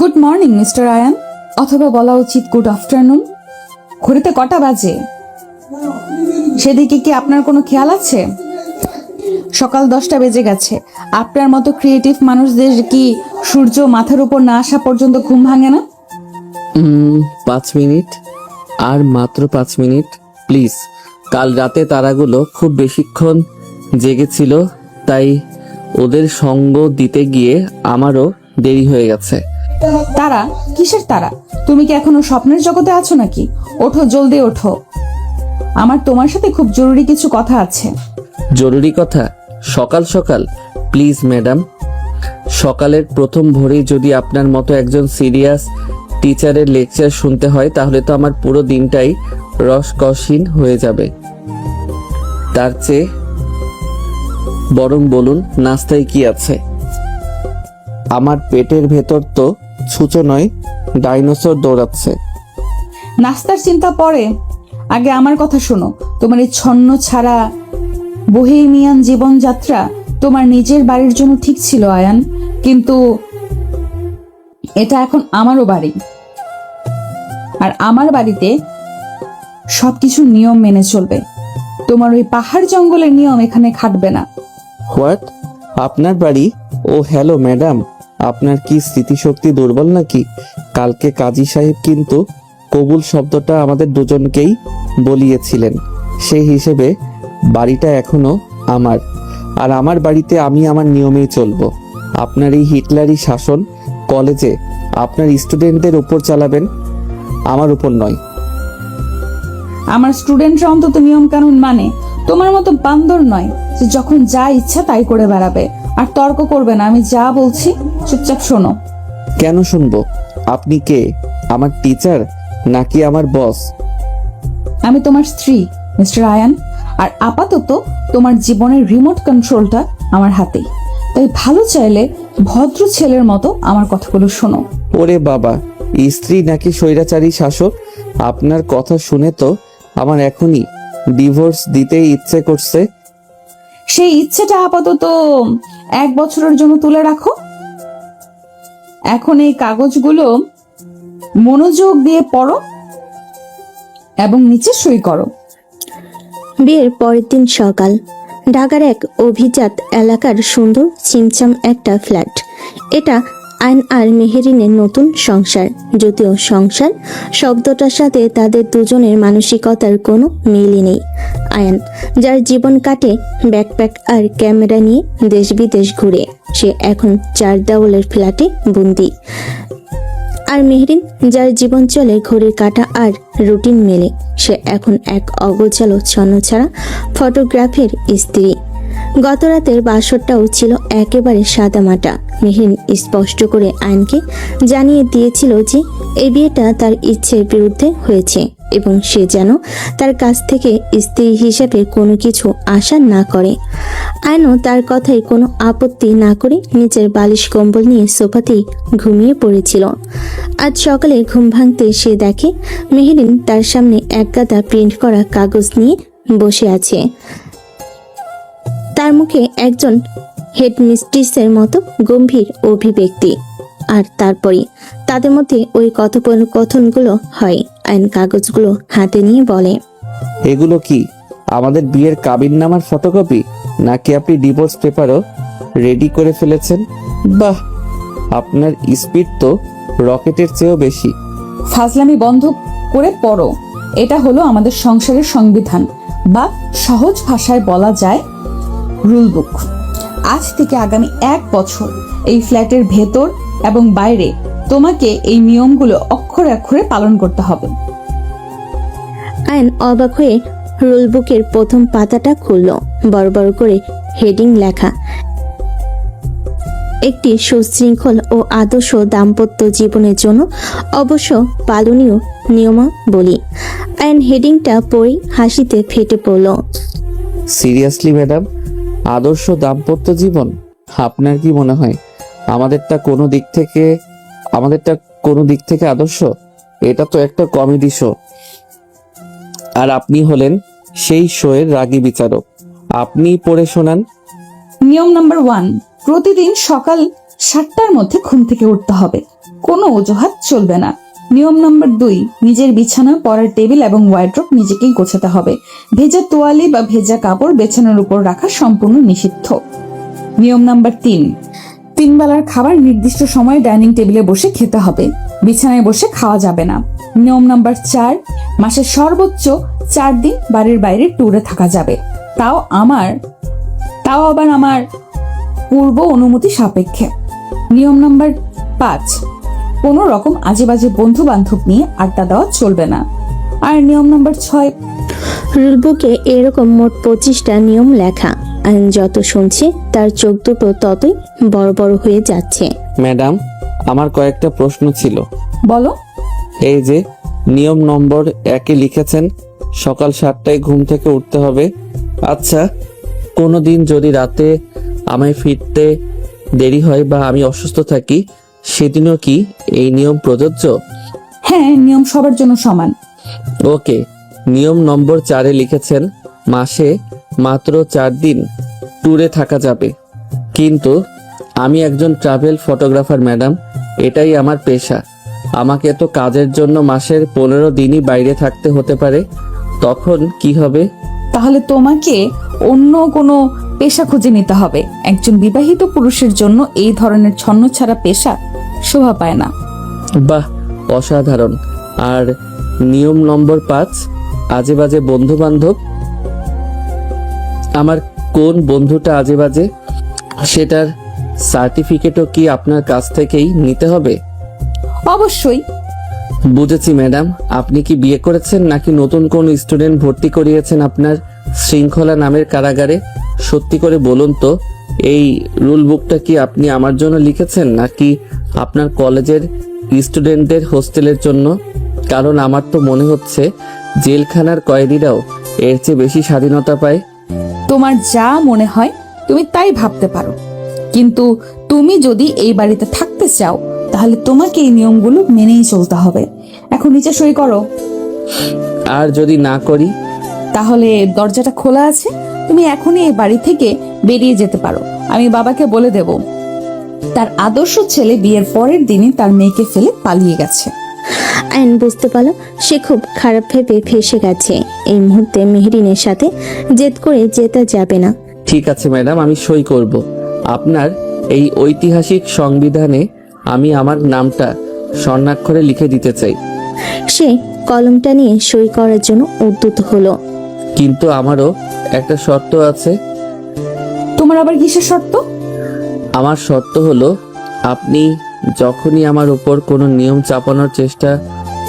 Good morning mister Ayaan, অথবা বলা উচিত গুড আফটারনুন। ঘড়িতে কটা বাজে সেদিকে কি আপনার কোনো খেয়াল আছে? সকাল 10টা বেজে গেছে। আপনার মতো ক্রিয়েটিভ মানুষদের কি সূর্য মাথার উপর না আসা পর্যন্ত ঘুম ভাঙে না? 5 মিনিট, আর মাত্র 5 মিনিট প্লিজ। কাল রাতে তারাগুলো খুব বেশিক্ষণ জেগেছিল, তাই ওদের সঙ্গ দিতে গিয়ে আমারও দেরি হয়ে গেছে। তারা? কিসের তারা? তুমি কি এখনো স্বপ্নের জগতে আছো নাকি? ওঠো, জলদি ওঠো, আমার তোমার সাথে খুব জরুরি কিছু কথা আছে। জরুরি কথা? সকাল সকাল? প্লিজ ম্যাডাম, সকালের প্রথম ভোরেই যদি আপনার মতো একজন সিরিয়াস টিচারের লেকচার শুনতে হয় তাহলে তো আমার পুরো দিনটাই রসকসহীন হয়ে যাবে। তার চেয়ে বরং বলুন নাস্তায় কি আছে? আমার পেটের ভেতর তো ছুঁচো নয়, ডাইনোসর দৌড়াচ্ছে। নাস্তার চিন্তা পরে, আগে আমার কথা শোনো। তোমার এই ছন্ন ছাড়া বোহেমিয়ান জীবনযাত্রা তোমার নিজের বাড়ির জন্য ঠিক ছিল আয়ান, কিন্তু এটা এখন আমারও বাড়ি, আর আমার বাড়িতে সবকিছু নিয়ম মেনে চলবে। তোমার ওই পাহাড় জঙ্গলের নিয়ম এখানে খাটবে না। হোয়াট? আপনার বাড়ি? ও হ্যালো ম্যাডাম, আপনার কি স্মৃতিশক্তি দুর্বল নাকি? কালকে কাজী সাহেব কিন্তু কবুল শব্দটা আমাদের দুজনকেই বলিয়েছিলেন। সেই হিসেবে বাড়িটা এখনো আমার, আর আমার বাড়িতে আমি আমার নিয়মেই চলবো। আপনার এই হিটলারি শাসন কলেজে আপনার স্টুডেন্টদের উপর চালাবেন, আমার উপর নয়। আমার স্টুডেন্টরা অন্তত নিয়ম কানুন মানে, তোমার মতো বান্দর নয় যে যখন যা ইচ্ছা তাই করে বেড়াবে। আর তর্ক করবে না, আমি যা বলছি চুপচাপ শোনো। কেন শুনবো? আপনি কে? আমার টিচার নাকি আমার বস? আমি তোমার স্ত্রী মিস্টার আয়ান, আর আপাতত তোমার জীবনের রিমোট কন্ট্রোলটা আমার হাতেই। তাই ভালো চাইলে ভদ্র ছেলের মতো আমার কথাগুলো শোনো। ওরে বাবা, স্ত্রী নাকি স্বৈরাচারী শাসক? আপনার কথা শুনে তো আমার এখনই ডিভোর্স দিতে ইচ্ছে করছে। সেই ইচ্ছেটা আপাতত 1 বছরের জন্য তুলে রাখো। এখন এই কাগজগুলো মনোযোগ দিয়ে পড়ো এবং নিচে সই করো। বিয়ের পরের দিন সকাল, ঢাকার এক অভিজাত এলাকার সুন্দর ছিমছাম একটা ফ্ল্যাট। এটা আইন আর মেহেরিনের নতুন সংসার, যদিও সংসার শব্দটার সাথে তাদের দুজনের মানসিকতার কোনো মিলই নেই। আয়ান, যার জীবন কাটে ব্যাকপ্যাক আর ক্যামেরা নিয়ে দেশ বিদেশ ঘুরে, সে এখন 4 দেওয়ালের ফ্ল্যাটে বন্দি। আর মেহরিন, যার জীবন চলে ঘড়ির কাঁটা আর রুটিন মেলে, সে এখন এক অগোছালো ছন্নছাড়া ফটোগ্রাফের স্ত্রী। গত রাতের বাসরটাও ছিল একেবারে সাদামাটা। মেহরিন স্পষ্ট করে আইনকে জানিয়ে দিয়েছিল যে এই বিয়েটা তার ইচ্ছের বিরুদ্ধে হয়েছে এবং সে যেন তার কাছ থেকে স্ত্রী হিসেবে কোনো কিছু আশা না করে। আইনও তার কথায় কোনো আপত্তি না করে নিজের বালিশ কম্বল নিয়ে সোফাতেই ঘুমিয়ে পড়েছিল। আজ সকালে ঘুম ভাঙতে সে দেখে মেহরিন তার সামনে এক গাদা প্রিন্ট করা কাগজ নিয়ে বসে আছে। তার মুখে একজন হেডমিস্ট্রেসের মতো গম্ভীর অভিব্যক্তি, আর তারপরে তাদের মধ্যে ওই কথোপকথনগুলো হয়। আইন কাগজগুলো হাতে নিয়ে বলে, এগুলো কি আমাদের বিয়ের কাবিননামার ফটোকপি, নাকি আপনি ডিভোর্স পেপারও রেডি করে ফেলেছেন? বাহ, আপনার স্পিড তো রকেটের চেয়েও বেশি। ফাজলামি বন্ধ করে পড়ো। এটা হলো আমাদের সংসারের সংবিধান, বা সহজ ভাষায় বলা যায় রুল বুক। আজ থেকে আগামী 1 বছর এই ফ্ল্যাটের ভেতর এবং বাইরে তোমাকে এই নিয়মগুলো অক্ষরে অক্ষরে পালন করতে হবে। আইন অবাক হয়ে রুল বুকের প্রথম পাতাটা খুলল। বড় বড় করে হেডিং লেখা, একটি সুশৃঙ্খল ও আদর্শ দাম্পত্য জীবনের জন্য অবশ্য পালনীয় নিয়মাবলী। আইন হেডিংটা পড়ে হাসিতে ফেটে পড়ল। সিরিয়াসলি ম্যাডাম, আদর্শ দাম্পত্য জীবন? আপনার কি মনে হয় আমাদেরটা কোনো দিক থেকে আদর্শ? এটা তো একটা কমেডি শো, আর আপনি হলেন সেই শোয়ের রাগী বিচারক। আপনি পড়ে শোনান। নিয়ম নাম্বার 1, প্রতিদিন সকাল 7টার মধ্যে ঘুম থেকে উঠতে হবে, কোনো অজুহাত চলবে না। নিয়ম নাম্বার 2, নিজের বিছানা, পড়ার টেবিল এবং ওয়ার্ড্রোব নিজেকেই গোছাতে হবে। ভেজা তোয়ালে বা ভেজা কাপড় বিছানার উপর রাখা সম্পূর্ণ নিষিদ্ধ। নিয়ম নাম্বার 3 বেলার খাবার নির্দিষ্ট সময়ে ডাইনিং টেবিলে বসে খেতে হবে, বিছানায় বসে খাওয়া যাবে না। নিয়ম নাম্বার 4, মাসের সর্বোচ্চ 4 দিন বাড়ির বাইরে ট্যুরে থাকা যাবে, তাও আবার আমার পূর্ব অনুমতি সাপেক্ষে। নিয়ম নাম্বার 5, কোনো রকম আজে বাজে বন্ধু বান্ধব নিয়ে আড্ডা দেওয়া চলবে না। আর নিয়ম নাম্বার 6, রুলবুকে এরকম মোট 25টা নিয়ম লেখা। আইন যত শুনছে তার চোখ দুটো ততই বড় বড় হয়ে যাচ্ছে। ম্যাডাম, আমার কয়েকটা প্রশ্ন ছিল। বলো। এই যে নিয়ম নম্বর 1-এ লিখেছেন সকাল 7টায় ঘুম থেকে উঠতে হবে। আচ্ছা, কোনো দিন যদি রাতে আমায় ফিরতে দেরি হয় বা আমি অসুস্থ থাকি, সেদিনও কি এই নিয়ম প্রযোজ্য? হ্যাঁ, নিয়ম সবার জন্য সমান। ওকে। নিয়ম নম্বর 4-এ লিখেছেন মাসে মাত্র 4 দিন ট্যুরে থাকা যাবে, কিন্তু আমি একজন ট্রাভেল ফটোগ্রাফার ম্যাডাম, এটাই আমার পেশা। আমাকে তো কাজের জন্য মাসের 15 দিনই বাইরে থাকতে হতে পারে, তখন কি হবে? তাহলে তোমাকে অন্য কোনো পেশা খুঁজে নিতে হবে। একজন বিবাহিত পুরুষের জন্য এই ধরনের ছন্নছাড়া পেশা শোভা পায় না। বাহ, অসাধারণ। আর নিয়ম নম্বর 5, আজে বাজে বন্ধু বান্ধব। আমার কোন বন্ধুটা আজে বাজে, সেটার সার্টিফিকেটও কি আপনার কাছ থেকেই নিতে হবে? অবশ্যই। বুঝেছি ম্যাডাম। আপনি কি বিয়ে করেছেন নাকি নতুন কোন স্টুডেন্ট ভর্তি করিয়েছেন আপনার শৃঙ্খলা নামের কারাগারে? সত্যি করে বলুন তো, এই রুল বুকটা কি আপনি আমার জন্য লিখেছেন নাকি আপনার কলেজের স্টুডেন্টদের হোস্টেলের জন্য? কারণ আমার তো মনে হচ্ছে জেলখানার কয়েদিরাও এর চেয়ে বেশি স্বাধীনতা পায়। তোমার যা মনে হয় তুমি তাই ভাবতে পারো, কিন্তু তুমি যদি এই বাড়িতে থাকতে চাও তাহলে তোমাকে এই নিয়মগুলো মেনেই চলতে হবে। এখন নিচে সই করো। আর যদি না করি? তাহলে দরজাটা খোলা আছে, তুমি এখনই এই বাড়ি থেকে বেরিয়ে যেতে পারো। আমি বাবাকে বলে দেব তার আদর্শ ছেলে বিয়ের পরের দিনই তার মেয়েকে ফেলে পালিয়ে গেছে। আইন বুঝতে পারল সে খুব খারাপ ভেবে ফেসে গেছে। এই মুহূর্তে মেহরিনের সাথে জেদ করে যেতে যাবে না। ঠিক আছে ম্যাডাম, আমি সই করব। আপনার এই ঐতিহাসিক সংবিধানে আমি আমার নামটা স্বর্ণাক্ষরে লিখে দিতে চাই। সে কলমটা নিয়ে সই করার জন্য উদ্যত হলো। কিন্তু আমারও একটা শর্ত আছে। তোমার আবার কিসের শর্ত? আমার শর্ত হলো, আপনি যখনই আমার উপর কোনো নিয়ম চাপানোর চেষ্টা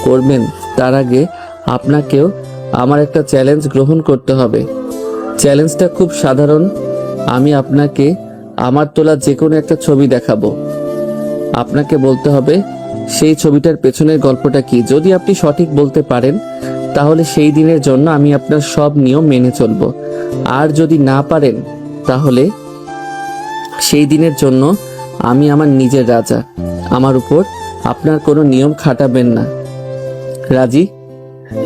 করবেন, তার আগে আপনাকেও আমার একটা চ্যালেঞ্জ গ্রহণ করতে হবে। চ্যালেঞ্জটা খুব সাধারণ। আমি আপনাকে আমার তোলা যে কোনো একটা ছবি দেখাবো। আপনাকে বলতে হবে সেই ছবিটার পেছনের গল্পটা কি। যদি আপনি সঠিক বলতে পারেন তাহলে সেই দিনের জন্য আমি আপনার সব নিয়ম মেনে চলবো। আর যদি না পারেন তাহলে সেই দিনের জন্য আমি আমার নিজের রাজা। আমার উপর আপনার কোনো নিয়ম খাটাবেন না। রাজি?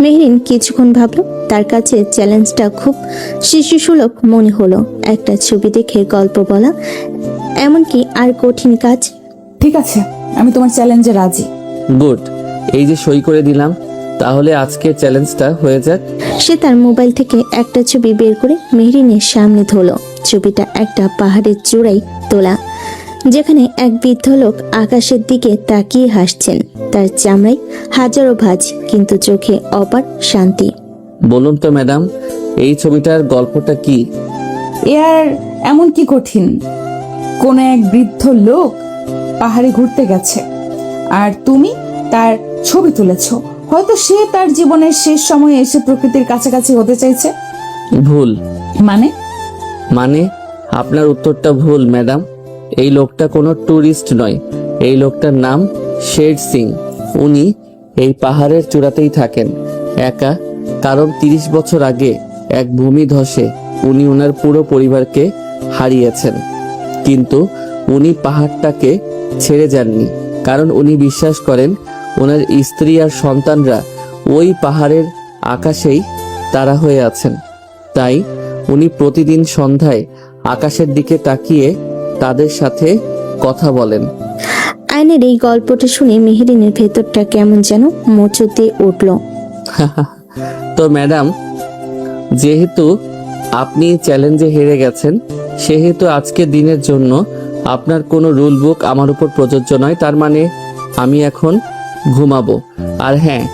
মেহরিন কিছুক্ষণ ভাবলো। তার কাছে চ্যালেঞ্জটা খুব শিশুসুলভ মনে হলো। একটা ছবি দেখে গল্প বলা এমনকি আর কঠিন কাজ। ঠিক আছে, আমি তোমার চ্যালেঞ্জে রাজি। গুড। এই যে সই করে দিলাম, তাহলে আজকের চ্যালেঞ্জটা হয়ে যাক। সে তার মোবাইল থেকে একটা ছবি বের করে মেহরিনের সামনে ধরল। ছবিটা একটা পাহাড়ের চূড়ায় তোলা, যেখানে এক বৃদ্ধ লোক আকাশের দিকে তাকিয়ে হাসছেন। তার চামড়ায় হাজারো ভাঁজ, কিন্তু চোখে অপার শান্তি। বলুন তো ম্যাডাম, এই ছবিটার গল্পটা কি? এ আর এমন কি কঠিন? কোন এক বৃদ্ধ লোক পাহাড়ে ঘুরতে গেছে আর তুমি তার ছবি তুলেছো। হয়তো সে তার জীবনের শেষ সময়ে এসে প্রকৃতির কাছাকাছি হতে চাইছে। ভুল। মানে আপনার উত্তরটা ভুল ম্যাডাম। এই লোকটা কোনো ট্যুরিস্ট নয়। এই লোকটার নাম শের সিং। উনি এই পাহাড়ের চূড়াতেই থাকেন একা, কারণ 30 বছর আগে এক ভূমিধসে উনি ওনার পুরো পরিবারকে হারিয়েছেন। কিন্তু উনি পাহাড়টাকে ছেড়ে যাননি, কারণ উনি বিশ্বাস করেন ওনার স্ত্রী আর সন্তানরা ওই পাহাড়ের আকাশেই তারা হয়ে আছেন। তাই উনি প্রতিদিন সন্ধ্যায় আকাশের দিকে তাকিয়ে তাদের সাথে কথা বলেন। আয়নের এই গল্পটা শুনে মেহেরিনের ভেতরটা কেমন যেন মোচড় দিয়ে উঠল। তো ম্যাডাম, যেহেতু আপনি চ্যালেঞ্জে হেরে গেছেন, সেহেতু আজকের দিনের জন্য আপনার কোনো রুল বুক আমার উপর প্রযোজ্য নয়। তার মানে আমি এখন ঘুমাবো। আর হ্যাঁ,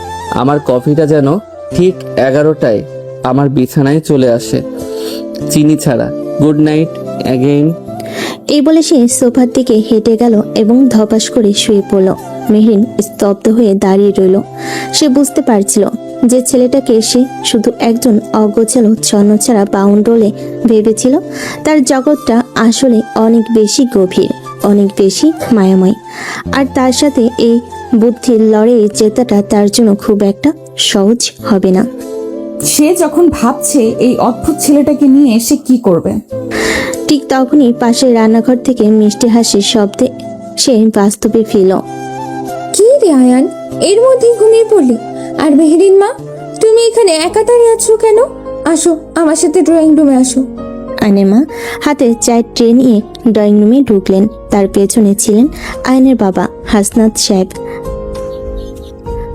আমার কফিটা যেন ঠিক 11টায় আমার বিছানায় চলে আসে, চিনি ছাড়া। Good night again. এই বলে সে সোফার দিকে হেঁটে গেল এবং ধপাস করে শুয়ে পড়ল। মেহরিন স্তব্ধ হয়ে দাঁড়িয়ে রইল। সে বুঝতে পারছিল যে ছেলেটাকে সে শুধু একজন অগোছালো ছন্নছাড়া বাউন্ডলে ভেবেছিল, তার জগৎটা আসলে অনেক বেশি গভীর, অনেক বেশি মায়াময়। আর তার সাথে এই বুদ্ধির লড়াইয়ে জেতাটা তার জন্য খুব একটা সহজ হবে না। সে যখন ভাবছে এই অদ্ভুত ছেলেটাকে নিয়ে সে কি করবে, ঠিক তখনই পাশের রান্নাঘর থেকে মিষ্টি হাসির শব্দে সে বাস্তবে ফিরল। কি রে আয়ান, এর মধ্যে ঘুমিয়ে পড়লি? আর মেহেরিন মা, তুমি এখানে একা দাঁড়িয়ে আছো কেন? আসো আমার সাথে ড্রয়িং রুমে আসো। আয়নের মা হাতে চায়ের ট্রে নিয়ে ড্রয়িং রুমে ঢুকলেন। তার পেছনে ছিলেন আয়নের বাবা হাসনাত সাহেব,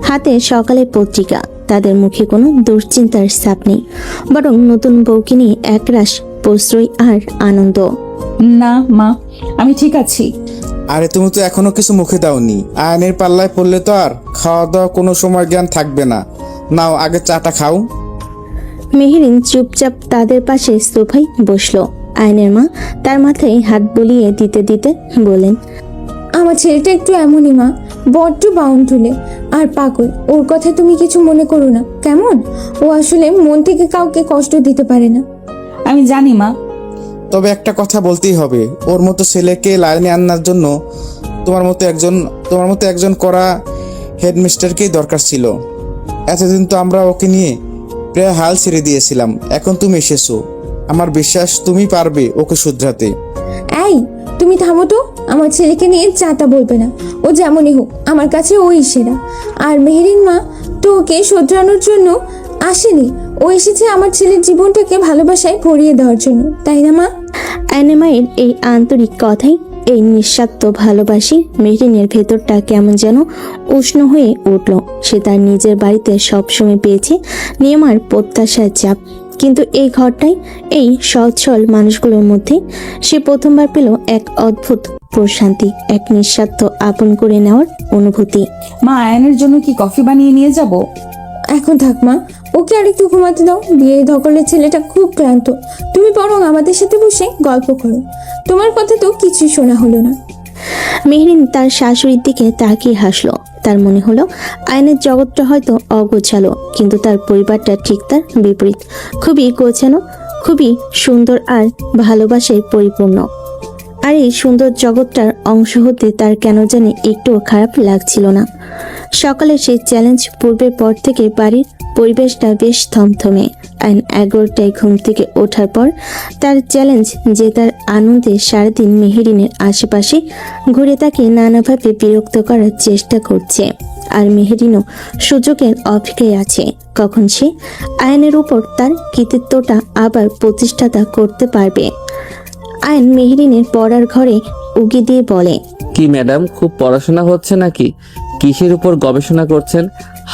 হাতে সকালের পত্রিকা। তাদের মুখে কোনো দুশ্চিন্তার ছাপ নেই, বরং নতুন বউকে নিয়ে একরাশ প্রশ্রয় আর আনন্দ। না মা, আমি ঠিক আছি। আরে তুমি তো এখনো কিছু মুখে দাওনি। আয়নের পাল্লায় পড়লে তো আর খাওয়া দাওয়া কোনো সময় জ্ঞান থাকবে না। নাও আগে চাটা খাও। মেহেরিন চুপচাপ তাদের পাশে সোফায় বসলো। আয়নের মা তার মাথায় হাত বুলিয়ে দিতে দিতে বলেন, আমার ছেলেটা একটু এমনই মা, বড্ড বাউন্ডুলে আর পাগল। ওর কথা তুমি কিছু মনে করো না, কেমন? ও আসলে মন থেকে কাউকে কষ্ট দিতে পারে না। আমি জানি মা। তবে একটা কথা বলতেই হবে, ওর মতো ছেলেকে লাইনে আনার জন্য তোমার মতো একজন করা হেডমিস্টারকেই দরকার ছিল। এতদিন তো আমরা ওকে নিয়ে প্রায় হাল ছেড়ে দিয়েছিলাম। এখন তুমি এসেছো, আমার বিশ্বাস তুমি পারবে ওকে শুধরাতে। এই তুমি থামো তো, আমার ছেলেকে নিয়ে চাটা বলবে না। ও যেমনই হোক আমার কাছে ওই সেরা। আর মেহেরিন মা তো ওকে শোধরানোর জন্য আসেনি, ও এসেছে আমার ছেলের জীবনটাকে ভালোবাসায় ভরিয়ে দেওয়ার জন্য, তাই না মা? আয়নের মায়ের এই আন্তরিক কথাই, এই নিঃস্বার্থ ভালোবাসি মেহরিনের ভেতরটা কেমন যেন উষ্ণ হয়ে উঠল। সে তার নিজের বাড়িতে সবসময় পেয়েছে নিয়ম আর প্রত্যাশার চাপ, কিন্তু এই ঘরটাই, এই সহজ সরল মানুষগুলোর মধ্যে সে প্রথমবার পেল এক অদ্ভুত প্রশান্তি, এক নিঃস্বার্থ আপন করে নেওয়ার অনুভূতি। মা, আয়নের জন্য কি কফি বানিয়ে নিয়ে যাব? এখন থাক মা, ওকে আর একটু ঘুমাতে দাও। বিয়ে ধকলের ছেলেটা খুব ক্লান্ত। তুমি বরং আমাদের সাথে বসে গল্প করো। তোমার কথা তো কিছুই শোনা হলো না। মেহরিন তার শাশুড়ির দিকে তাকিয়ে হাসলো। তার মনে হলো আয়নের জগৎটা হয়তো অগোছালো, কিন্তু তার পরিবারটা ঠিক তার বিপরীত, খুবই গোছানো, খুবই সুন্দর আর ভালোবাসায় পরিপূর্ণ। আর এই সুন্দর জগৎটার অংশ হতে তার কেন জানি একটুও খারাপ লাগছিল না। সকালে সেই চ্যালেঞ্জ পূর্বের পর থেকে বাড়ির পরিবেশটা বেশ থমথমে। আইন 11টায় ঘুম থেকে ওঠার পর তার চ্যালেঞ্জ যে তার আনন্দে সারাদিন মেহেরিনের আশেপাশে ঘুরে তাকে নানাভাবে বিরক্ত করার চেষ্টা করছে। আর মেহেরিনও সুযোগের অপেক্ষায় আছে কখন সে আয়নের উপর তার কৃতিত্বটা আবার প্রতিষ্ঠাতা করতে পারবে। আয়ন মেহেরিনের পড়ার ঘরে উকি দিয়ে বলে, কি ম্যাডাম, খুব পড়াশোনা হচ্ছে নাকি? কিসের উপর গবেষণা করছেন?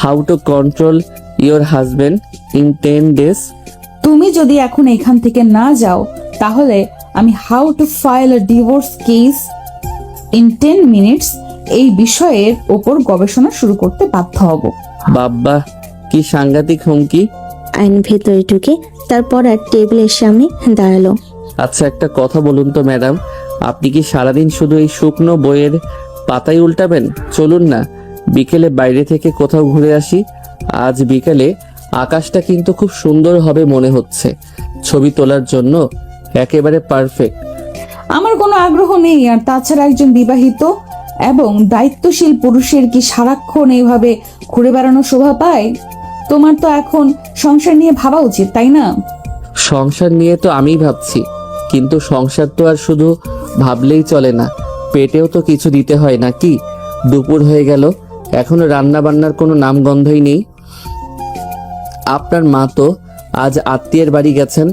How to control your husband in 10 days? তুমি যদি এখন এখান থেকে না যাও, তাহলে আমি how to file a divorce case in 10 minutes এই বিষয়ের ওপর গবেষণা শুরু করতে বাধ্য হব। বাব্বা, কি সাংঘাতিক হুমকি! আইন ভেতরে ঢুকে তার পড়ার টেবিলের সামনে দাঁড়ালো। আচ্ছা, একটা কথা বলুন তো ম্যাডাম, আপনি কি সারাদিন শুধু এই শুকনো বইয়ের পাতাই উল্টাবেন? চলুন না বিকেলে বাইরে থেকে কোথাও ঘুরে আসি। আজ বিকেলে আকাশটা কিন্তু খুব সুন্দর হবে মনে হচ্ছে, ছবি তোলার জন্য একেবারে পারফেক্ট। আমার কোনো আগ্রহ নেই, আর তাছাড়া একজন বিবাহিত এবং দায়িত্বশীল পুরুষের কি সারাক্ষণ এইভাবে ঘুরে বেড়ানো শোভা পায়? তোমার তো এখন সংসার নিয়ে ভাবা উচিত, তাই না? সংসার নিয়ে তো আমিই ভাবছি, কিন্তু সংসার তো আর শুধু ভাবলেই চলে না, পেটেও তো কিছু দিতে হয় নাকি? দুপুর হয়ে গেল, এখনো রান্না বান্নার কোনো নামগন্ধই নেই। আপনার মা তো আজ আত্মীয়ের বাড়ি গেছেন,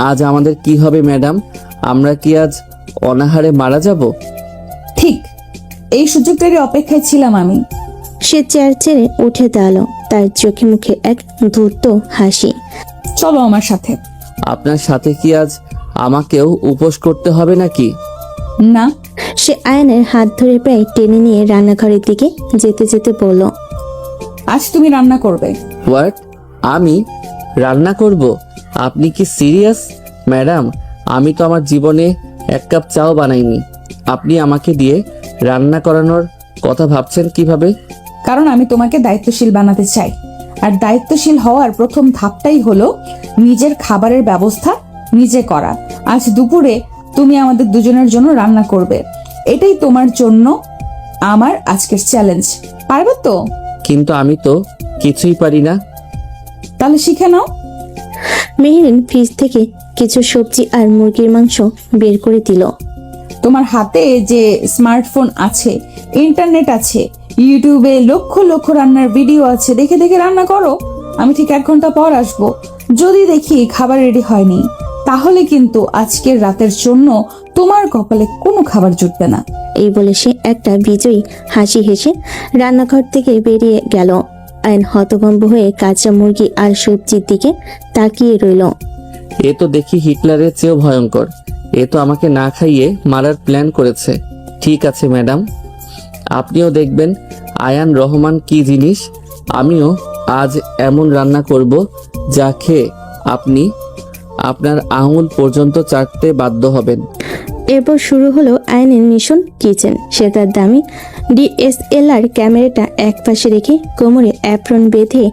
আজ আমাদের কি হবে ম্যাডাম? আমরা কি আজ অনাহারে মারা যাব? ঠিক এই সুযোগটারই অপেক্ষায় ছিলাম আমি। সে চেয়ার ছেড়ে উঠে দাঁড়ালো, তার চোখে মুখে এক ধূর্ত হাসি। চলো আমার সাথে। আপনার সাথে কি আজ আমাকেও উপোস করতে হবে নাকি? না, সে আয়নের হাত ধরে প্রায় টেনে নিয়ে রান্নাঘরের দিকে যেতে যেতে বলল, আজ তুমি রান্না করবে। হোয়াট? আমি রান্না করব? আপনি কি সিরিয়াস ম্যাডাম? আমি তো আমার জীবনে এক কাপ চাও বানাইনি। আপনি আমাকে দিয়ে রান্না করানোর কথা ভাবছেন কিভাবে? কারণ আমি তোমাকে দায়িত্বশীল বানাতে চাই, আর দায়িত্বশীল হওয়ার প্রথম ধাপটাই হলো নিজের খাবারের ব্যবস্থা নিজে করা। আজ দুপুরে তুমি আমাদের দুজনের জন্য রান্না করবে, এটাই তোমার জন্য আমার আজকের চ্যালেঞ্জ। পারবে তো? কিন্তু আমি তো কিছুই পারি না। তাহলে শিখে নাও। মেহেরিন ফ্রিজ থেকে কিছু সবজি আর মুরগির মাংস বের করে দিল। তোমার হাতে যে স্মার্টফোন আছে, ইন্টারনেট আছে, ইউটিউবে লক্ষ লক্ষ রান্নার ভিডিও আছে, দেখে দেখে রান্না করো। আমি ঠিক 1 ঘন্টা পর আসবো। যদি দেখি খাবার রেডি হয়নি, তাহলে কিন্তু আজকের রাতের জন্য তোমার কপালে কোনো খাবার জুটবে না। এই বলে সে একটা বিজয়ী হাসি হেসে রান্নাঘর থেকে বেরিয়ে গেল। আয়ন হতভম্ব হয়ে কাঁচা মুরগি আর সবজির দিকে তাকিয়ে রইল। এ তো দেখি হিটলারের চেয়েও ভয়ঙ্কর। এ তো আমাকে না খাইয়ে মারার প্ল্যান করেছে। ঠিক আছে ম্যাডাম, আপনিও দেখবেন আয়ান রহমান কি জিনিস। আমিও আজ এমন রান্না করব যা খেয়ে আপনি আপনার আঙুল পর্যন্ত চাটতে বাধ্য হবেন। এরপর শুরু হলো আয়নের মিশন কিচেন। সে তার দামি DSLR ক্যামেরাটা এক পাশে রেখে কোমরে অ্যাপ্রন বেঁধে,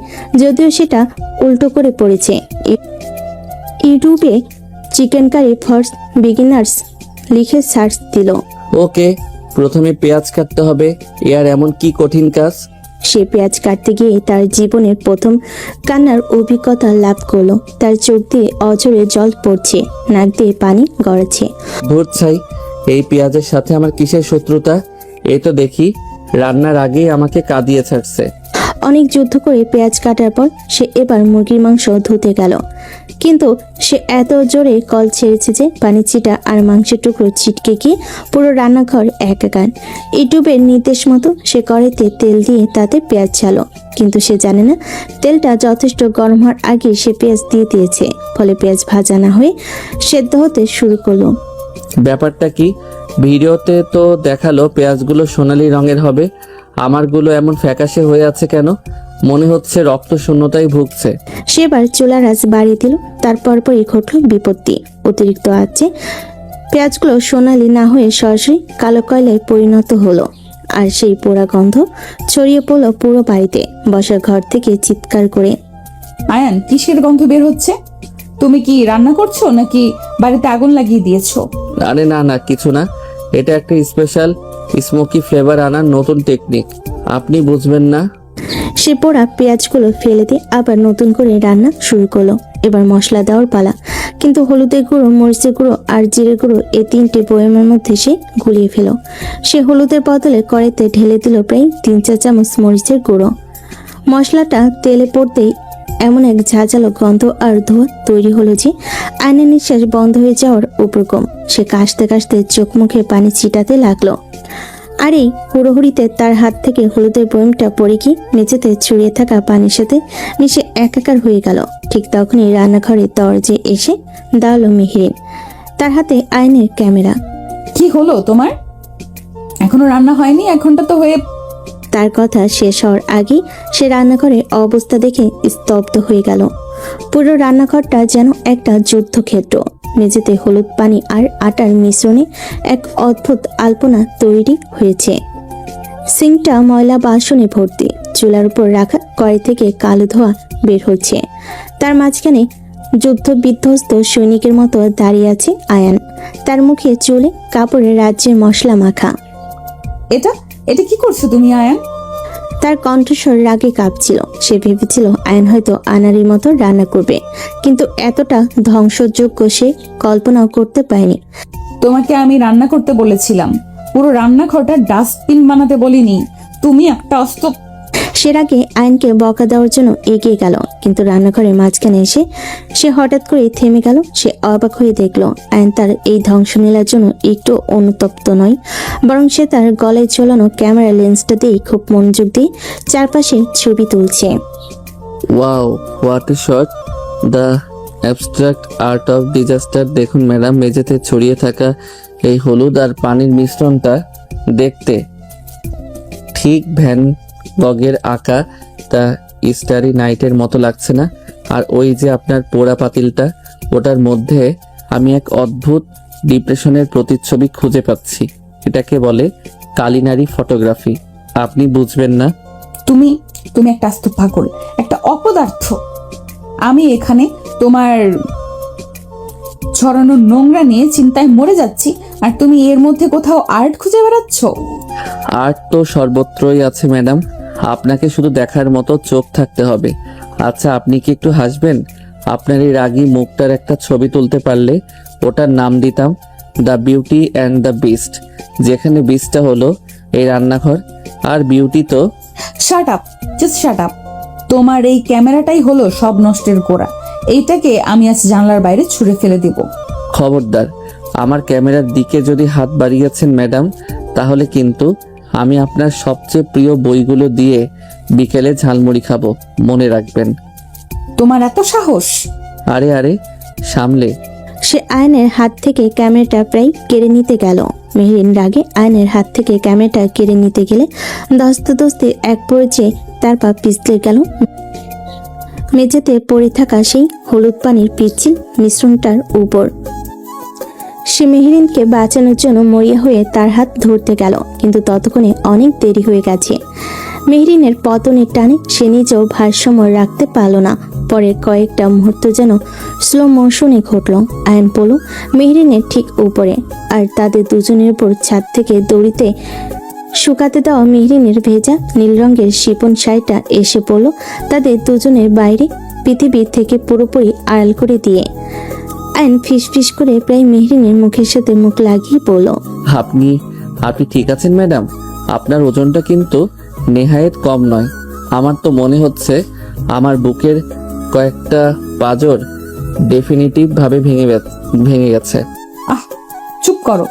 যদিও সেটা উল্টো করে পড়েছে, ইউটিউবে চিকেন কারি ফর বিগিনার্স লিখে সার্চ দিল। ওকে, প্রথমে পেঁয়াজ কাটতে হবে। এর এমন কি কঠিন কাজ? সে পেঁয়াজ কাটতে গিয়ে তার জীবনের প্রথম কান্নার অভিজ্ঞতা লাভ করলো। তার চোখ দিয়ে অঝরে জল পড়ছে, নাক দিয়ে পানি গড়াচ্ছে। ধুর ছাই, এই পেঁয়াজের সাথে আমার কিসের শত্রুতা? এ তো দেখি রান্নার আগেই আমাকে কাঁদিয়ে ছাড়ছে। অনেক যুদ্ধ করে পেঁয়াজ কাটার পর সে এবার মুরগির মাংস ধুতে গেল, কিন্তু সে এত জোরে কল ছেড়েছে যে পানি ছিটা আর মাংসের টুকরো ছিটকে গিয়ে পুরো রান্নাঘর একাকার। ইউটিউবের নির্দেশ মতো সে কড়াইতে তেল দিয়ে তাতে পেঁয়াজ ছালো, কিন্তু সে জানে না তেলটা যথেষ্ট গরম হওয়ার আগে সে পেঁয়াজ দিয়ে দিয়েছে, ফলে পেঁয়াজ ভাজা না হয়ে সেদ্ধ হতে শুরু করলো। ব্যাপারটা কি? ভিডিওতে তো দেখালো পেঁয়াজগুলো সোনালী রঙের হবে, আমারগুলো এমন ফ্যাকাশে হয়ে আছে কেন? মনে হচ্ছে রক্ত শূন্যতায় ভুগছে। সে এবার চুলার আঁচ বাড়িয়ে দিল। তারপর পরই ঘটল বিপত্তি। অতিরিক্ত আঁচে পেঁয়াজগুলো সোনালি না হয়ে সরাসরি কালো কয়লায় পরিণত হলো, আর সেই পোড়া গন্ধ ছড়িয়ে পড়ল পুরো বাড়িতে। বসার ঘর থেকে চিৎকার করে, আয়ান, কিসের গন্ধ বের হচ্ছে? তুমি কি রান্না করছো নাকি বাড়িতে আগুন লাগিয়ে দিয়েছো? আরে না না, কিছু না। এটা একটা স্পেশাল স্মোকি ফ্লেভার আনার নতুন টেকনিক, আপনি বুঝবেন না। সে পোড়া পেঁয়াজগুলো ফেলে দিয়ে আবার নতুন করে রান্না শুরু করলো। এবার মশলা দেওয়ার পালা, কিন্তু হলুদের গুঁড়ো, মরিচের গুঁড়ো আর জিরে গুঁড়ো এই 3টে বয়ামের মধ্যে সে গুলিয়ে ফেল। সে হলুদের বদলে কড়াইতে ঢেলে দিল প্রায় 3-4 চামচ মরিচের গুঁড়ো। মশলাটা তেলে পড়তেই এমন এক ঝাঁঝালো গন্ধ আর ধোঁয়া তৈরি হলো যে আয়নের নিঃশ্বাস বন্ধ হয়ে যাওয়ার উপক্রম। সে কাশতে কাশতে চোখ মুখে পানি ছিটাতে লাগলো। আর এই হুড়োহুড়িতে তার হাত থেকে হলুদের বয়মটা পড়ে গিয়ে মেঝেতে ছড়িয়ে থাকা পানির সাথে মিশে একাকার হয়ে গেল। ঠিক তখনই রান্নাঘরের দরজায় এসে দাঁড়ালো মেহেরিন, তার হাতে আয়নের ক্যামেরা। কি হলো তোমার? এখনো রান্না হয়নি? 1 ঘন্টা তো হয়ে। তার কথা শেষ হওয়ার আগেই সে রান্নাঘরের অবস্থা দেখে স্তব্ধ হয়ে গেল। পুরো রান্নাঘরটা যেন একটা যুদ্ধক্ষেত্র। মেঝেতে হলুদ পানি আর আটার মিশ্রণে এক অদ্ভুত আলপনা তৈরি হয়েছে। সিঙ্কটা ময়লা বাসনে ভর্তি। চুলার উপর রাখা কড়াই থেকে কালো ধোঁয়া বের হচ্ছে। তার মাঝখানে যুদ্ধ বিধ্বস্ত সৈনিকের মতো দাঁড়িয়ে আছে আয়ান। তার মুখে চুলে কাপড়ে রাজ্যের মশলা মাখা। এটা এটা কি করছো তুমি আয়ান? তার কণ্ঠস্বর রাগে কাঁপছিল। সে ভেবেছিল আয়ন হয়তো আনারির মতো রান্না করবে, কিন্তু এতটা ধ্বংসযোগ্য সে কল্পনাও করতে পারেনি। তোমাকে আমি রান্না করতে বলেছিলাম, পুরো রান্নাঘরটা ডাস্টবিন বানাতে বলিনি। তুমি একটা সে আগে আয়নকে বকা দেওয়ার জন্য এগিয়ে গেল, কিন্তু রান্নাঘরের মাঝখানে এসে সে হঠাৎ করে থেমে গেল। সে অবাক হয়ে দেখল আয়ন তার এই ধ্বংসলীলার জন্য একটু অনুতপ্ত নয়, বরং সে তার গলায় ঝোলানো ক্যামেরা লেন্সটা দিয়ে খুব মনোযোগ দিয়ে চারপাশে ছবি তুলছে। Wow, what a shot! The abstract art of disaster. দেখুন ম্যাডাম, মেঝেতে ছড়িয়ে থাকা এই হলুদ আর পানির মিশ্রণটা দেখতে ঠিক ভ্যান গগের আঁকা দ্য স্টারি নাইটের মতো লাগছে না? আর ওই যে আপনার পোড়া পাতিলটা, ওটার মধ্যে আমি এক অদ্ভুত ডিপ্রেশনের প্রতিচ্ছবি খুঁজে পাচ্ছি। এটাকে বলে কালিনারি ফটোগ্রাফি। আপনি বুঝবেন না। তুমি তুমি একটা আস্ত পাগল, একটা অপদার্থ। আমি এখানে তোমার ছড়ানো নোংরা নিয়ে চিন্তায় মরে যাচ্ছি, আর তুমি এর মধ্যে কোথাও আর্ট খুঁজে বেড়াচ্ছ। আর্ট তো সর্বত্রই আছে ম্যাডাম, আপনাকে শুধু দেখার মতো চোখ থাকতে হবে। আচ্ছা, আপনি কি একটু হাসবেন? আপনার এই রাগী মুখটার একটা ছবি তুলতে পারলে ওটার নাম দিতাম the beauty and the beast, যেখানে বিস্টটা হলো এই রান্নাঘর আর বিউটি তো। Shut up, just shut up. তোমার এই ক্যামেরাটাই হলো সব নষ্টের গোড়া। এইটাকে আমি আজ জানলার বাইরে ছুঁড়ে ফেলে দিব। খবরদার, আমার ক্যামেরার দিকে যদি হাত বাড়িয়েছেন ম্যাডাম, তাহলে কিন্তু আমি আপনার সবচেয়ে প্রিয় বইগুলো দিয়ে বিকেলে ঝালমুড়ি খাবো, মনে রাখবেন। তোমার এত সাহস! আরে আরে, সামলে। সে আয়নের হাত থেকে ক্যামেরাটা প্রায় কেড়ে নিতে গেল। মেহরিন রাগে আয়নের হাত থেকে ক্যামেরাটা কেড়ে নিতে গেলে দস্তে দস্তে এক পর্যায়ে তার পা পিছলে গেল মেঝেতে পড়ে থাকা সেই হলুদ পানির পিচ্ছিল মিশ্রণটার উপর। সে মেহরিনকে বাঁচানোর জন্য মরিয়া হয়ে তার হাত ধরতে গেল, কিন্তু ততক্ষণে অনেক দেরি হয়ে গেছে। মেহরিনের পতনের টানে সে নিজেও ভারসাম্য রাখতে পারল না। পরের কয়েকটা মুহূর্ত যেন স্লো মোশনে ঘটল। আয়ন পড়ল মেহরিনের ঠিক উপরে, আর তাদের দুজনের উপর ছাদ থেকে দড়িতে শুকাতে দেওয়া মেহরিনের ভেজা নীল রঙের শিপন শাড়িটা এসে পড়ল তাদের দুজনের বাইরে, পৃথিবী থেকে পুরোপুরি আড়াল করে দিয়ে। আয়ন ফিসফিস করে প্রায় মেহরিনের মুখের সাথে মুখ লাগিয়ে পড়ল। আপনি ঠিক আছেন ম্যাডাম? আপনার ওজনটা কিন্তু নেহায়েত কম নয়। আমার তো মনে হচ্ছে আমার বুকের কয়েকটা পাঁজর ডেফিনিটিভ ভাবে ভেঙে গেছে। আহ, চুপ করো।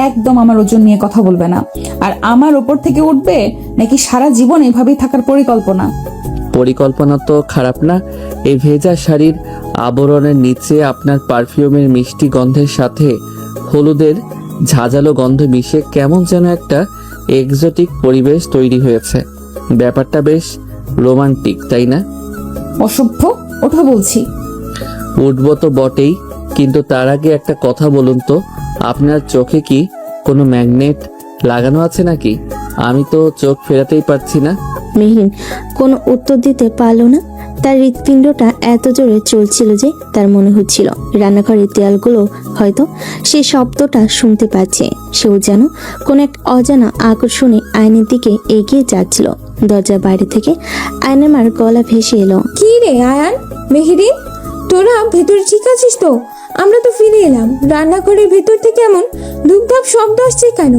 একদম আমার ওজন নিয়ে কথা বলবে না। আর আমার ওপর থেকে উঠবে নাকি সারা জীবন এভাবেই থাকার পরিকল্পনা তো খারাপ না। এই ভেজা শাড়ির আবরণের নিচে আপনার পারফিউমের মিষ্টি গন্ধের সাথে হলুদের ঝাঁঝালো গন্ধ মিশে কেমন যেন একটা এক্সোটিক পরিবেশ তৈরি হয়েছে। ব্যাপারটা বেশ রোমান্টিক, তাই না? অসভ্য, ওঠো বলছি। উঠবো তো বটেই, কিন্তু তার আগে একটা কথা বলুন তো, আপনার চোখে কি কোনো ম্যাগনেট লাগানো আছে নাকি? আমি তো চোখ ফেরাতেই পারছি না। মেহরিন কোনো উত্তর দিতে পারল না। তার হৃৎপিণ্ডটা এত জোরে চলছিল যে তার মনে হচ্ছিল রান্নাঘরের দেয়ালগুলো হয়তো সে শব্দটা শুনতে পাচ্ছে। সেও যেন কোন এক অজানা আকর্ষণে আয়নের দিকে এগিয়ে যাচ্ছিল। দরজার বাইরে থেকে আয়নের মার গলা ভেসে এলো। কি রে আয়ান, মেহেরিন, তোরা ভেতরে ঠিক আছিস তো? আমরা তো ফিরে এলাম। রান্নাঘরের ভেতর থেকে এমন ধূপধাপ শব্দ আসছে কেন?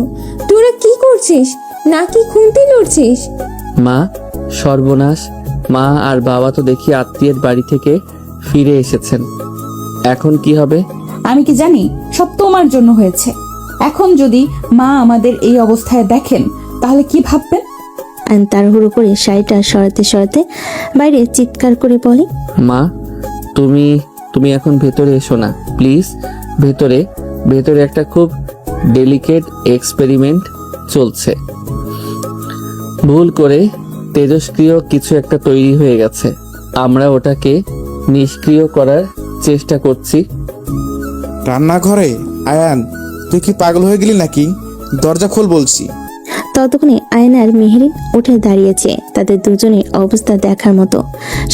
তোরা কি করছিস? নাকি খুন্তি লড়ছিস? মা, সর্বনাশ! মা আর বাবা তো দেখি আত্মীয়ের বাড়ি থেকে ফিরে এসেছেন। এখন কি হবে? আমি কি জানি? সব তোমার জন্য হয়েছে। এখন যদি মা আমাদের এই অবস্থায় দেখেন তাহলে কি ভাববেন? আয়ন তাড়াহুড়ো করে শাড়িটা সরাতে সরাতে বাইরে চিৎকার করে বলে, মা, তুমি এখন ভেতরে এসো না প্লিজ। ভেতরে একটা খুব ডেলিকেট এক্সপেরিমেন্ট চলছে। ভুল করে তেজস্ক্রিয় কিছু একটা তৈরি হয়ে গেছে। আমরা ওটাকে নিষ্ক্রিয় করার চেষ্টা করছি। রান্নাঘরে? আয়ান, তুই কি পাগল হয়ে গেলি নাকি? দরজা খোল বলছি। ততক্ষণে আয়ন আর মেহরিন উঠে দাঁড়িয়েছে। তাদের দুজনের অবস্থা দেখার মতো।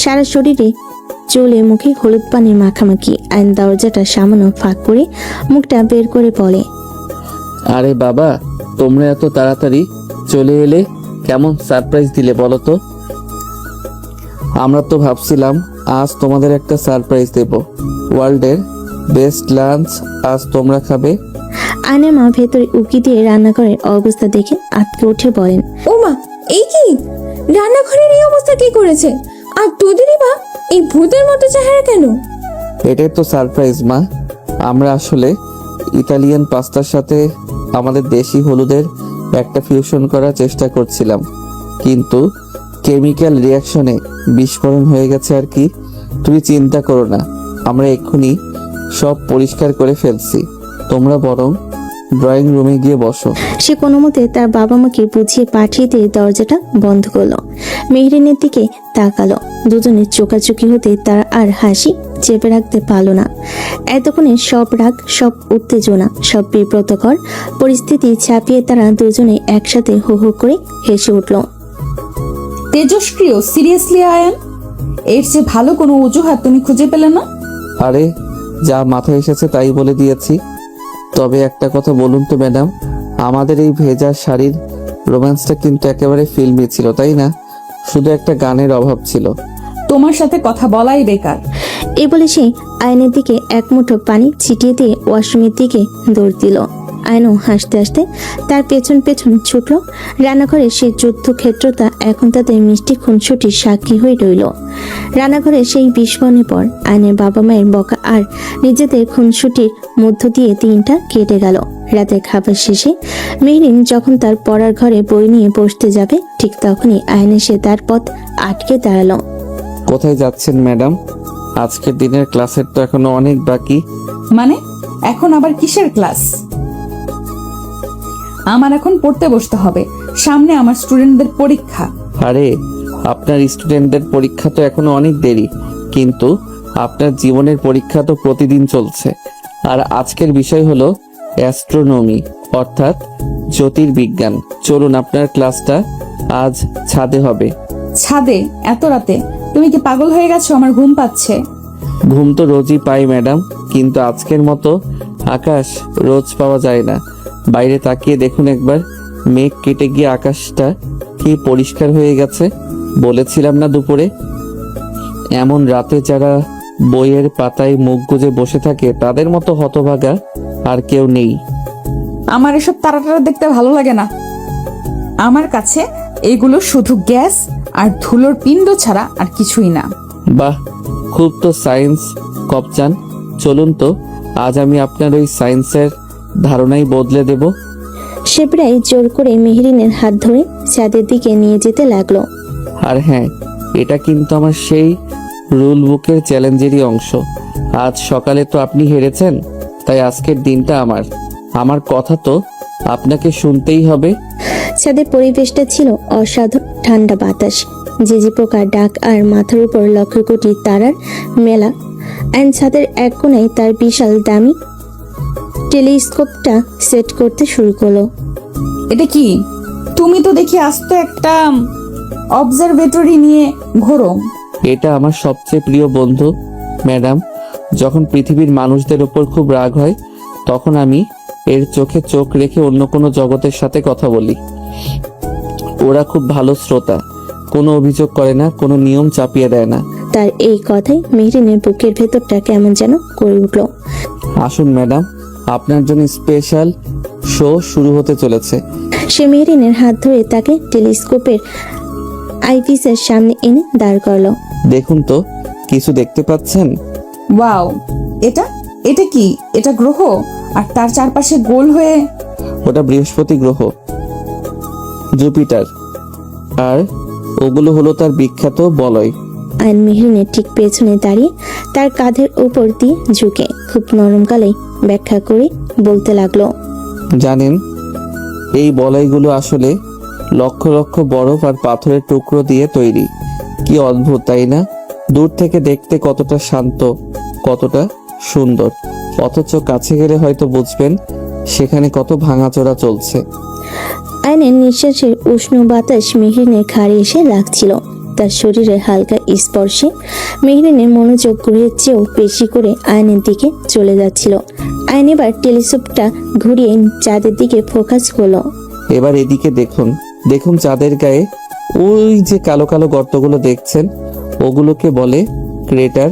সারা শরীরে চুলে মুখে হলুদ পানির মাখামাখি। আয়ন দরজাটা সামান্য ফাঁক করে মুখটা বের করে বলে, আরে বাবা, তোমরা এত তাড়াতাড়ি চলে এলে, কেমন সারপ্রাইজ দিলে বলো তো? আমরা তো ভাবছিলাম আজ তোমাদের একটা সারপ্রাইজ দেব। ওয়ার্ল্ডের বেস্ট লাঞ্চ আজ তোমরা খাবে। আয়নের মা ভেতরে উকি দিয়ে রান্নাঘরের অবস্থা দেখে আটকে উঠে বলেন, ও মা, এই কি রান্নাঘরের এই অবস্থা কি করেছে? আর তোদেরই বা এই ভূতের মতো চেহারা কেন? এটাই তো সারপ্রাইজ মা। আমরা আসলে ইতালিয়ান পাস্তার সাথে আমাদের দেশি হলুদের একটা ফিউশন করার চেষ্টা করছিলাম, কিন্তু কেমিক্যাল রিয়াকশনে বিস্ফোরণ হয়ে গেছে আর কি। তুমি চিন্তা করো না, আমরা এক্ষুনি সব পরিষ্কার করে ফেলছি। তোমরা বরং ড্রয়িং রুমে গিয়ে বসো। সে কোনো মতে তার বাবা মাকে বুঝিয়ে পাঠিয়ে দিয়ে দরজাটা বন্ধ করলো। মেহরিনের দিকে তাকালো। দুজনের চোখাচোখি হতে তারা আর হাসি চেপে রাখতে পারলো না। এতক্ষণে সব রাগ, সব উত্তেজনা, সব বিব্রতকর পরিস্থিতি ছাপিয়ে তারা দুজনে একসাথে হো হো করে হেসে উঠল। তেজস্ক্রিয়, সিরিয়াসলি আয়ান, এর চেয়ে ভালো কোনো অজুহাত তুমি খুঁজে পেলে না? আরে যা মাথায় এসেছে তাই বলে দিয়েছি। তবে একটা কথা বলুন তো ম্যাডাম, আমাদের এই ভেজা শাড়ির রোম্যান্সটা কিন্তু একেবারে ফিল্মি ছিল, তাই না? শুধু একটা গানের অভাব ছিল। তোমার সাথে কথা বলাই বেকার। এ বলে সে আয়নের দিকে এক মুঠো পানি ছিটিয়ে দিয়ে ওয়াশরুমের দিকে দৌড় দিল। আয়নও হাসতে হাসতে তার পেছন পেছন ছুটল। রান্নাঘরে সে যুদ্ধক্ষেত্রটা এখন তাদের মিষ্টি খুনসুটির সাক্ষী হয়ে রইল। রান্নাঘরে সেই বিস্ফোরণের পর আয়নের বাবা মায়ের বকা আর নিজেদের খুনসুটির মধ্য দিয়ে দিনটা কেটে গেল। রাতের খাবার শেষে মেহরিন যখন তার পড়ার ঘরে বই নিয়ে বসতে যাবে, ঠিক তখনই আয়ন এসে তার পথ আটকে দাঁড়ালো। কোথায় যাচ্ছেন ম্যাডাম? আজকের দিনের ক্লাসের তো এখনো অনেক বাকি। মানে এখন আবার কিসের ক্লাস? আমার এখন পড়তে বসতে হবে, সামনে আমার স্টুডেন্টদের পরীক্ষা। আরে আপনার স্টুডেন্টদের পরীক্ষা তো এখনো অনেক দেরি, কিন্তু আপনার জীবনের পরীক্ষা তো প্রতিদিন চলছে। আর আজকের বিষয় হলো অ্যাস্ট্রোনমি, অর্থাৎ জ্যোতির্বিজ্ঞান। চলুন, আপনার ক্লাসটা আজ ছাদে হবে। ছাদে এত রাতে? তুমি কি পাগল হয়ে গেছো? আমার ঘুম পাচ্ছে। ঘুম তো রোজই পাই ম্যাডাম, কিন্তু আজকের মতো আকাশ রোজ পাওয়া যায় না। বাইরে তাকিয়ে দেখুন একবার, মেঘ কেটে গিয়ে আকাশটা কি পরিষ্কার হয়ে গেছে। বলেছিলাম না দুপুরে? এমন রাতে যারা বইয়ের পাতায় মুখ গুজে বসে থাকে তাদের মতো হতভাগা আর কেউ নেই। আমার এসব তারাটারা দেখতে ভালো লাগে না। আমার কাছে এগুলো শুধু গ্যাস আর ধুলোর পিণ্ড ছাড়া আর কিছুই না। বাহ, খুব তো সায়েন্স কপচান। চলুন তো, আজ আমি আপনার ওই সায়েন্সের ধারণাই বদলে দেব। সে প্রায় জোর করে মেহরিনের হাত ধরে ছাদের দিকে নিয়ে যেতে লাগলো। আর হ্যাঁ, এটা কিন্তু আমার সেই রুল বুকের চ্যালেঞ্জেরই অংশ। আজ সকালে তো আপনি হেরেছেন, তাই আজকের দিনটা আমার কথা তো আপনাকে শুনতেই হবে। ছাদের পরিবেশটা ছিল অসাধারণ। ঠান্ডা বাতাস, ঝিঝি পোকার ডাক আর মাথার উপর লক্ষ কোটি তারার মেলা। অ্যান্ড ছাদের এক কোণায় তার বিশাল দামি টেলিস্কোপটা সেট করতে শুরু করলো। এটা কি? তুমি তো দেখি আস্ত একটা অবজারভেটরি নিয়ে ঘোরো। এটা আমার সবচেয়ে প্রিয় বন্ধু ম্যাডাম। যখন পৃথিবীর মানুষদের উপর খুব রাগ হয়, তখন আমি এর চোখে চোখ রেখে অন্য কোনো জগতের সাথে কথা বলি। ওরা খুব ভালো শ্রোতা, কোনো অভিযোগ করে না, কোনো নিয়ম চাপিয়ে দেয় না। তার এই কথাই মেহরিনের বুকের ভেতরটা কেমন যেন করে উঠলো। আসুন ম্যাডাম, আপনার জন্য স্পেশাল শো শুরু হতে চলেছে। সে মেহরিনের হাত ধরে তাকে টেলিস্কোপের আইপিসের সামনে এনে দাঁড় করলো। দেখুন তো, কিছু দেখতে পাচ্ছেন? ওয়াও, এটা এটা কি? এটা গ্রহ, আর তার চারপাশে গোল হয়ে। ওটা বৃহস্পতি গ্রহ, জুপিটার, আর ওগুলো হলো তার বিখ্যাত বলয়। আইন মেহরিনের ঠিক পেছনে দাঁড়িয়ে তার কাঁধের উপর দিয়ে ঝুঁকে খুব নরম গলায় ব্যাখ্যা করে বলতে লাগলো। জানেন, এই বলয়গুলো আসলে লক্ষ লক্ষ বরফ আর পাথরের টুকরো দিয়ে তৈরি। কি অদ্ভুত, তাই না? দূর থেকে দেখতে কতটা শান্ত, কতটা সুন্দর, অথচ কাছে গেলে হয়তো বুঝবেন সেখানে কত ভাঙাচোরা চলছে। আইনের নিঃশ্বাসের উষ্ণ বাতাস মেহরিনের ঘাড়ে এসে লাগছিল। তার শরীরে হালকা স্পর্শে মেহরিনের মনোযোগ গ্রহের চেয়েও বেশি করে আয়নের দিকে চলে যাচ্ছিল। আইন এবার টেলিস্কোপটা ঘুরিয়ে চাঁদের দিকে ফোকাস করলো। এবার এদিকে দেখুন, দেখুন চাঁদের গায়ে ওই যে কালো কালো গর্তগুলো দেখছেন, ওগুলোকে বলে ক্রেটার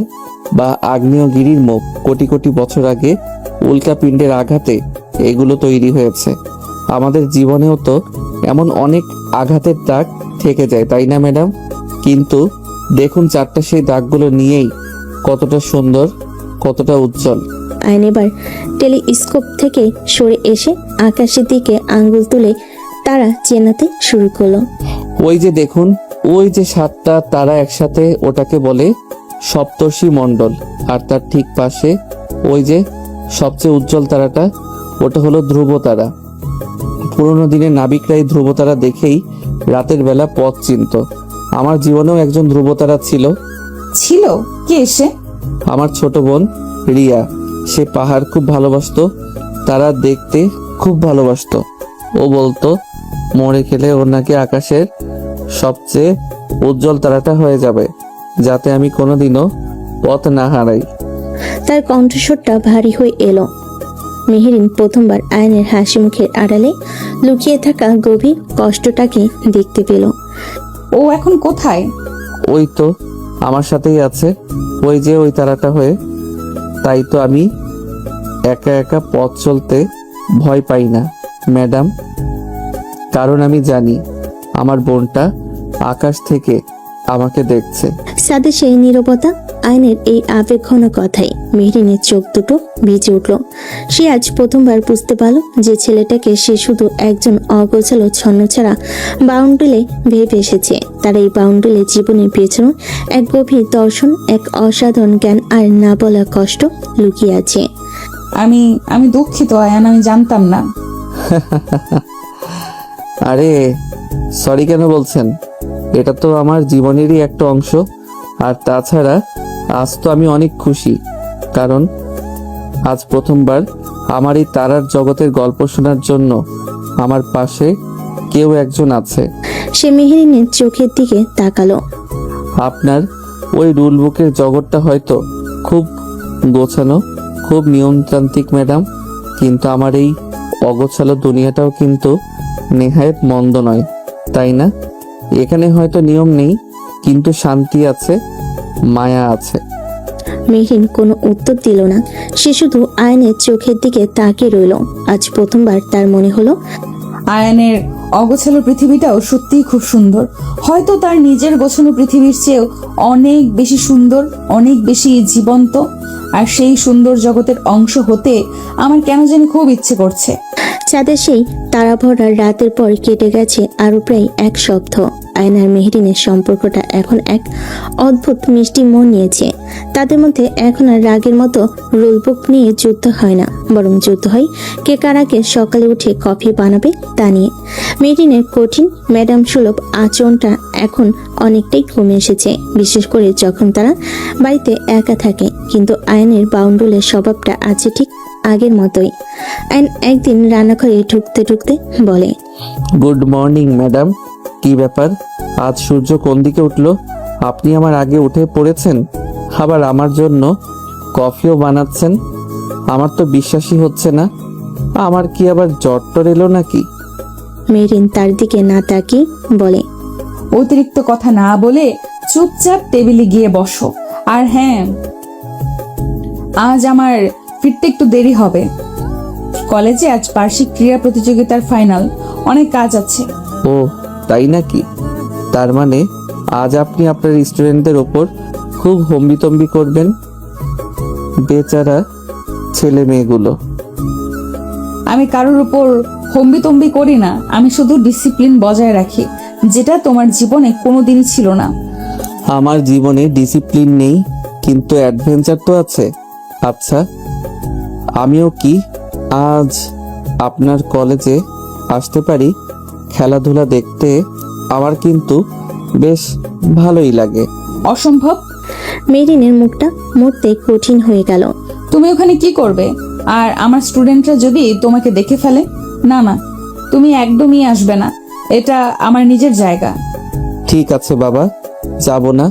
বা আগ্নেয়গিরির মুখ। কোটি কোটি বছর আগে উল্কাপিণ্ডের আঘাতে এগুলো তৈরি হয়েছে। আমাদের জীবনেও তো এমন অনেক আঘাতের দাগ থেকে যায়, তাই না ম্যাডাম? কিন্তু দেখুন চারটা সেই দাগগুলো নিয়েই কতটা সুন্দর, কতটা উজ্জ্বল। আয়ন এবার টেলিস্কোপ থেকে সরে এসে আকাশের দিকে আঙ্গুল তুলে তারা চেনাতে শুরু করলো। ওই যে দেখুন, ওই যে 7টা তারা একসাথে, ওটাকে বলে সপ্তর্ষি মণ্ডল। আর তার ঠিক পাশে ওই যে সবচেয়ে উজ্জ্বল তারাটা, ওটা হলো ধ্রুব তারা। পুরোনো দিনে নাবিকরাই ধ্রুব তারা দেখেই রাতের বেলা পথ চিনত। আমার জীবনেও একজন ধ্রুব তারা ছিল। ছিল? কে সে? আমার ছোট বোন রিয়া। সে পাহাড় খুব ভালোবাসতো, তারা দেখতে খুব ভালোবাসতো। ও বলতো মরে গেলে ওর নাকি আকাশের সবচেয়ে উজ্জ্বল তারাটা হয়ে যাবে, যাতে আমি কোনোদিনও পথ না হারাই। তার কণ্ঠস্বরটা ভারী হয়ে এলো। মেহেরিন প্রথমবার আয়নের হাসি মুখের আড়ালে লুকিয়ে থাকা গভীর কষ্টটাকে দেখতে পেল। ও এখন কোথায়? ওই তো আমার সাথেই আছে, ওই যে ওই তারাটা হয়ে। তাই তো আমি একা একা পথ চলতে ভয় পাই না ম্যাডাম, কারণ আমি জানি আমার বোনটা আকাশ থেকে আমাকে দেখছে। সাথে সেই নীরবতা, আয়নের এই আবেগঘন কথায় মেহরিনের চোখ দুটো ভিজে উঠল। সে আজ প্রথমবার বুঝতে পারল যে ছেলেটাকে সে শুধু একজন অগোছালো ছন্নছাড়া বাউন্ডুলে ভেবে এসেছে। তার এই বাউন্ডুলে জীবনের পেছনে এক গভীর দর্শন, এক অসাধারণ জ্ঞান আর না বলা কষ্ট লুকিয়ে আছে। আমি দুঃখিত আয়ান, আমি জানতাম না। আরে সরি কেন বলছেন? এটা তো আমার জীবনেরই একটা অংশ। আর তাছাড়া আজ তো আমি অনেক খুশি, কারণ আজ প্রথমবার আমার এই তারার জগতের গল্প শোনার জন্য আমার পাশে কেউ একজন আছে। সে মেহরিনের চোখের দিকে তাকালো। আপনার ওই রুল বুকের জগৎটা হয়তো খুব গোছানো, খুব নিয়মতান্ত্রিক ম্যাডাম, কিন্তু আমার এই অগোছালো দুনিয়াটাও কিন্তু নেহায়েত মন্দ নয়, তাই না? এখানে হয়তো নিয়ম নেই, কিন্তু শান্তি আছে, মায়া আছে। মেহরিন কোনো উত্তর দিল না। সে শুধু আয়নের চোখের দিকে তাকিয়ে রইল। আজ প্রথমবার তার মনে হলো আয়ানের অগোছালো পৃথিবীটাও সত্যিই খুব সুন্দর। হয়তো তার নিজের গোছানো পৃথিবীর চেয়েও অনেক বেশি সুন্দর, অনেক বেশি জীবন্ত। আর সেই সুন্দর জগতের অংশ হতে আমার কেন জানি খুব ইচ্ছে করছে। চাঁদের সেই তারা ভরা রাতের পর কেটে গেছে আরো প্রায় এক সপ্তাহ। আয়ন আর মেহরিনের সম্পর্কটা এখন এক অদ্ভুত মিষ্টি মন নিয়েছে। তাদের মধ্যে এখন আর রাগের মতো রুলবুক নিয়ে যুদ্ধ হয় না, বরং যুদ্ধ হয় কে কারাকে সকালে উঠে কফি বানাবে তা নিয়ে। মেহরিনের কঠিন ম্যাডাম সুলভ আচরণটা এখন অনেকটাই কমে এসেছে, বিশেষ করে যখন তারা বাড়িতে একা থাকে। কিন্তু আয়নের বাউন্ডুলের স্বভাবটা আছে ঠিক আগের মতোই। আয়ন একদিন রান্নাঘরে ঢুকতে ঢুকতে বলে, গুড মর্নিং ম্যাডাম। কি ব্যাপার, আজ সূর্য কোন দিকে উঠলো? আপনি আমার আগে উঠে পড়েছেন, আবার আমার জন্য কফিও বানাচ্ছেন। আমার তো বিশ্বাসই হচ্ছে না। আমার কি আবার জ্বর টর এলো নাকি? মেরিন তার দিকে না তাকিয়ে বলে, অতিরিক্ত কথা না বলে চুপচাপ টেবিলে গিয়ে বসো। আর হ্যাঁ, আজ আমার ফিরতে একটু দেরি হবে। কলেজে আজ বার্ষিক ক্রীড়া প্রতিযোগিতার ফাইনাল, অনেক কাজ আছে। ও তাই নাকি? তার মানে আজ আপনি আপনার স্টুডেন্টদের ওপর খুব হম্বিতম্বি করবেন। বেচারা ছেলে মেয়েগুলো। আমি কারোর উপর হম্বিতম্বি করি না, আমি শুধু ডিসিপ্লিন বজায় রাখি, যেটা তোমার জীবনে কোনোদিনই ছিল না। আমার জীবনে ডিসিপ্লিন নেই, কিন্তু অ্যাডভেঞ্চার তো আছে। আচ্ছা, আমিও কি আজ আপনার কলেজে আসতে পারি? খেলাধুলা দেখতে আমার কিন্তু বেশ ভালোই লাগে। অসম্ভব। মেরিনের মুখটা মুহূর্তে কঠিন হয়ে গেল। তুমি ওখানে কি করবে? আর আমার স্টুডেন্টরা যদি তোমাকে দেখে ফেলে? না না, তুমি একদমই আসবে না, এটা আমার নিজের জায়গা। ঠিক আছে বাবা, যাব না।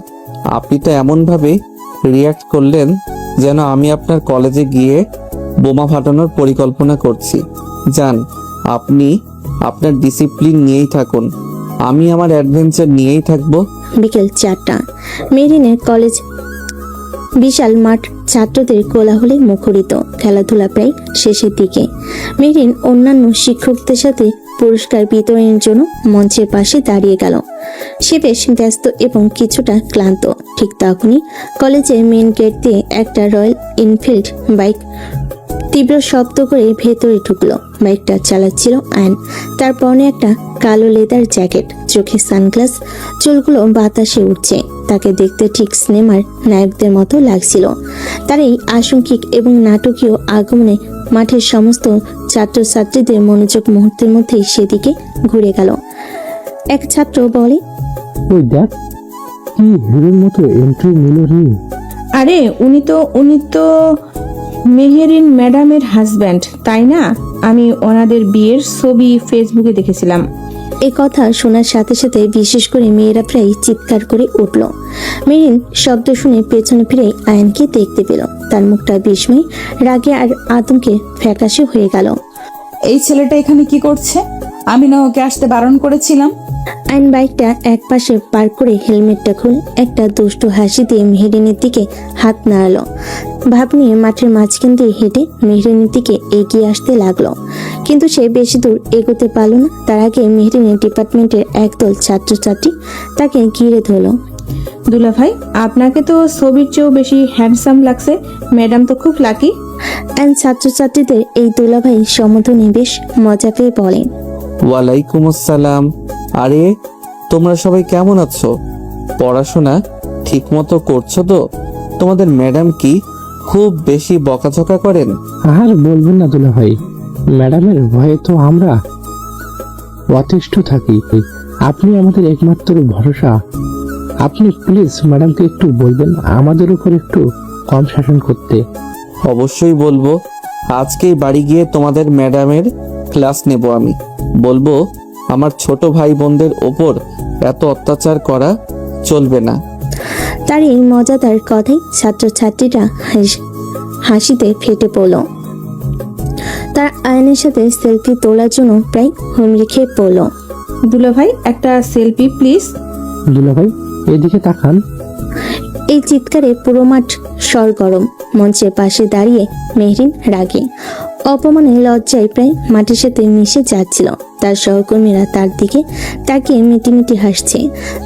আপনি তো এমনভাবে রিয়াক্ট করলেন যেন আমি আপনার কলেজে গিয়ে বোমা ফাটানোর পরিকল্পনা করছি। যান, আপনি আপনার ডিসিপ্লিন নিয়েই থাকুন, আমি আমার অ্যাডভেঞ্চার নিয়েই থাকবো। বিকেল 4টা। মেরিনের কলেজ বিশাল মাঠ ছাত্রদের কোলাহলে মুখরিত। খেলাধুলা প্রায় শেষের দিকে। মেরিন অন্যান্য শিক্ষকদের সাথে পুরস্কার বিতরণের জন্য মঞ্চের পাশে দাঁড়িয়ে গেল। সে বেশ ব্যস্ত এবং কিছুটা ক্লান্ত। ঠিক তখনই কলেজের মেন গেট দিয়ে একটা রয়্যাল এনফিল্ড বাইক তীব্র শব্দ করে ভেতরে ঢুকলো। বাইকটা চালাচ্ছিল আয়ন। তার পরনে একটা কালো লেদার জ্যাকেট, চোখে সানগ্লাস, চুলগুলো বাতাসে উঠছে। তাকে দেখতে ঠিক সিনেমার নায়কদের মতো লাগছিল। তার এই আশঙ্কিক এবং নাটকীয় আগমনে মাঠের সমস্ত ছাত্রছাত্রীদের মনোযোগ মুহূর্তের মধ্যেই সেদিকে ঘুরে গেল। এক ছাত্র বলে, ওই দেখ কি হিরোর মতো এন্ট্রি নিল রে। আরে উনি তো মেহেরিন ম্যাডামের হাজব্যান্ড, তাই না? আমি ওনাদের বিয়ের ছবি ফেসবুকে দেখেছিলাম। এ কথা শোনার সাথে সাথে বিশেষ করে মেয়েরা প্রায় চিৎকার করে উঠল। মেরিন শব্দ শুনে পেছনে ফিরে আয়নকে দেখতে পেল। তার মুখটা বিস্ময়, রাগে আর আতঙ্কে ফ্যাকাশে হয়ে গেল। এই ছেলেটা এখানে কি করছে? আমি না ওকে আসতে বারণ করেছিলাম? আয়ন বাইকটা এক পাশে পার্ক করে হেলমেটটা খুলে একটা দুষ্ট হাসি দিয়ে মেহরিনের দিকে হাত নাড়ালো। ভাব নিয়ে মাঠের মাঝখান দিয়ে হেঁটে মেহরিনের দিকে এগিয়ে আসতে লাগলো। কিন্তু সে বেশি দূর এগোতে পারল না। তার আগে মেহরিনের ডিপার্টমেন্টের একদল ছাত্রছাত্রী তাকে ঘিরে ধরলো। দুলা ভাই, আপনাকে তো ছবির চেয়েও বেশি হ্যান্ডসাম লাগছে। ম্যাডাম তো খুব লাকি। আয়ন ছাত্রছাত্রীদের এই দুলাভাই সম্বোধনে বেশ মজা পেয়ে বলেন, ওয়ালাইকুম আসসালাম। আরে তোমরা সবাই কেমন আছো? পড়াশোনা ঠিক মতো করছো তো? তোমাদের ম্যাডাম কি খুব বেশি বকাঝকা করেন? আর বলবেন না দুলা ভাই, ম্যাডামের ভয়ে তো আমরা অতিষ্ঠ থাকি। আপনি আমাদের একমাত্র ভরসা। আপনি প্লিজ ম্যাডামকে একটু বলবেন আমাদের উপর একটু কম শাসন করতে। অবশ্যই বলবো। আজকেই বাড়ি গিয়ে তোমাদের ম্যাডামের ক্লাস নেব। আমি বলবো আমার ছোট ভাই বোনদের ওপর এত অত্যাচার করা চলবে না। তার এই মজাদার কথাই ছাত্রছাত্রীরা হাসিতে ফেটে পড়ল। তার আয়নের সাথে সেলফি তোলার জন্য প্রায় হুমড়ি খেয়ে পড়ল। দুলা ভাই, একটা সেলফি প্লিজ। দুলা ভাই এদিকে তাকান। এই চিৎকারে পুরো মাঠ সরগরম। মঞ্চের পাশে দাঁড়িয়ে মেহরিন রাগে, অপমানে, লজ্জায় প্রায় মাটির সাথে মিশে যাচ্ছিল। তার সহকর্মীরা তার দিকে তাকিয়ে মিটিমিটি হাসছে।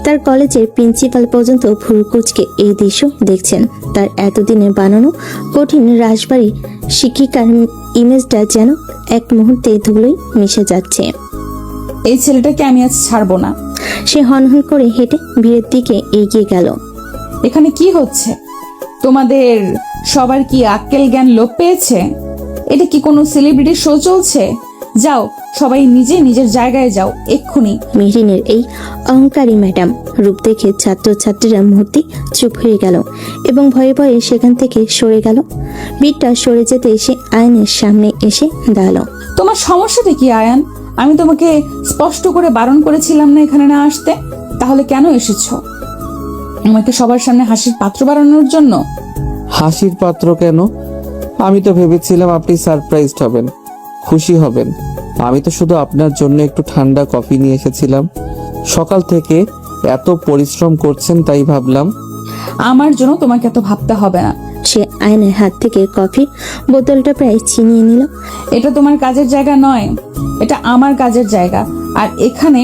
তার কলেজের প্রিন্সিপাল পর্যন্ত ভুরুকুচকে এই দৃশ্য দেখছেন। তার এতদিনে বানানো কঠিন রাজবাড়ি শিক্ষিকার ইমেজটা যেন এক মুহূর্তে ধুলোয় মিশে যাচ্ছে। এই ছেলেটাকে আমি আজ ছাড়বো না। সে হনহন করে হেঁটে ভিড়ের দিকে এগিয়ে গেল। এখানে কি হচ্ছে? তোমাদের সবার কি আক্কেল জ্ঞান লোপ পেয়েছে? এটা কি কোনো সেলিব্রিটি শো চলছে? যাও, সবাই নিজে নিজের জায়গায় যাও এক্ষুনি। মেহরিনের এই অহংকারী ম্যাডাম রূপ দেখে ছাত্রছাত্রীরা মুহূর্তে চুপ হয়ে গেল এবং ভয়ে ভয়ে সেখান থেকে সরে গেল। ভিড়টা সরে যেতে সে আয়নের সামনে এসে দাঁড়ালো। তোমার সমস্যাটা কি আয়ান? আমি তোমাকে স্পষ্ট করে বারণ করেছিলাম না এখানে না আসতে? তাহলে কেন এসেছো? আমাকে সবার সামনে হাসির পাত্র বানানোর জন্য? হাসির পাত্র কেন? আমি তো ভেবেছিলাম আপনি সারপ্রাইজড হবেন, খুশি হবেন। আমি তো শুধু আপনার জন্য একটু ঠান্ডা কফি নিয়ে এসেছিলাম। সকাল থেকে এত পরিশ্রম করছেন তাই ভাবলাম। আমার জন্য তোমাকে এত ভাবতে হবে না। সে আয়নের হাত থেকে কফির বোতলটা প্রায় ছিনিয়ে নিল। এটা তোমার কাজের জায়গা নয়, এটা আমার কাজের জায়গা। আর এখানে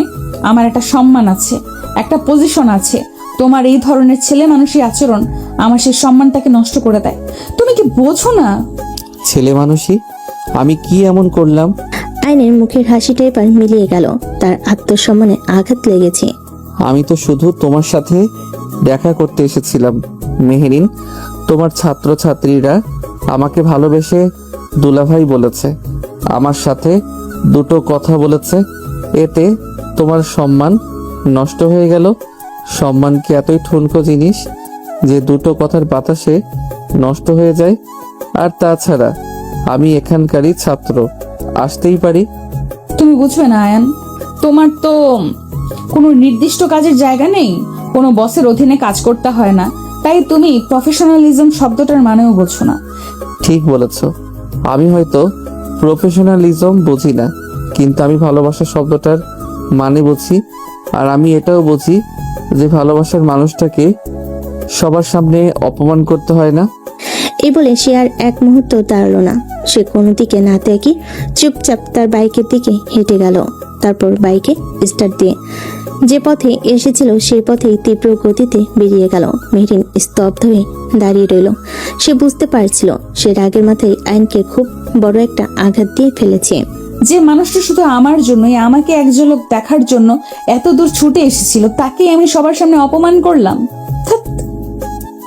আমার একটা সম্মান আছে, একটা পজিশন আছে। তোমার এই ধরনের ছেলে মানুষের আচরণ আমার সেই সম্মানটাকে নষ্ট করে দেয়। তুমি কি বোঝো না? ছেলে মানুষই? আমি কি এমন করলাম? আয়নের মুখের হাসিটা এবার মিলিয়ে গেল। তার আত্মসম্মানে আঘাত লেগেছে। আমি তো শুধু তোমার সাথে দেখা করতে এসেছিলাম মেহেরিন। তোমার ছাত্রছাত্রীরা আমাকে ভালোবেসে দুলাভাই বলেছে, আমার সাথে দুটো কথা বলেছে। এতে তোমার সম্মান নষ্ট হয়ে গেল। সম্মান কি এতই ঠুনকো জিনিস যে দুটো কথার বাতাসে নষ্ট হয়ে যায়? আর তাছাড়া আমি এখানকারই ছাত্র, আসতেই পারি। তুমি বুঝবে না আয়ান, তোমার তো কোনো নির্দিষ্ট কাজের জায়গা নেই, কোনো বসের অধীনে কাজ করতে হয় না, তাই তুমি প্রফেশনালিজম শব্দটার মানেও বোঝো না। ঠিক বলেছ, আমি হয়তো প্রফেশনালিজম বুঝি না, কিন্তু আমি ভালোবাসা শব্দটার মানে বুঝি। আর আমি এটাও বুঝি যে ভালোবাসার মানুষটাকে সবার সামনে অপমান করতে হয় না। এই বলে সে আর এক মুহূর্ত দাঁড়ালো না। সে কোনো দিকে না তাকিয়ে চুপচাপ তার বাইকের দিকে হেঁটে গেল। তারপর বাইকে স্টার্ট দিয়ে যে পথে এসেছিল সেই পথেই তীব্র গতিতে বেরিয়ে গেল। মেহরিন স্তব্ধ হয়ে দাঁড়িয়ে রইল। সে বুঝতে পারছিল সে রাগের মাথায় আইনকে খুব বড় একটা আঘাত দিয়ে ফেলেছে। যে মানুষটা শুধু আমার জন্যই, আমাকে এক ঝলক দেখার জন্য এত দূর ছুটে এসেছিল, তাকে আমি সবার সামনে অপমান করলাম। ধ্যাৎ।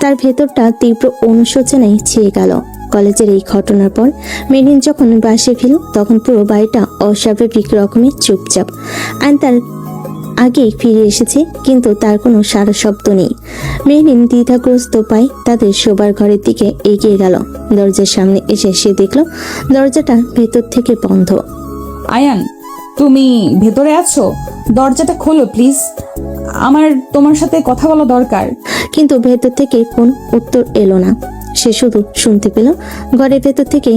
তার ভেতরটা তীব্র অনুশোচনায় ছেয়ে গেল। কলেজের এই ঘটনার পর মেরিন যখন বাসে ফিরল তখন পুরো বাড়িটা অস্বাভাবিক রকমের চুপচাপ। আইন তার আগেই ফিরে এসেছে, কিন্তু তার কোনো সারা শব্দ নেই। মেহরিন দ্বিধাগ্রস্ত পায় তাদের শোবার ঘরের দিকে এগিয়ে গেল। দরজার সামনে এসে সে দেখল দরজাটা ভেতর থেকে বন্ধ। আয়ান, তুমি ভেতরে আছো? দরজাটা খোলো প্লিজ, আমার তোমার সাথে কথা বলা দরকার। কিন্তু ভেতর থেকে কোন উত্তর এলো না। সে শুধু শুনতে পেল ঘরের ভেতর থেকে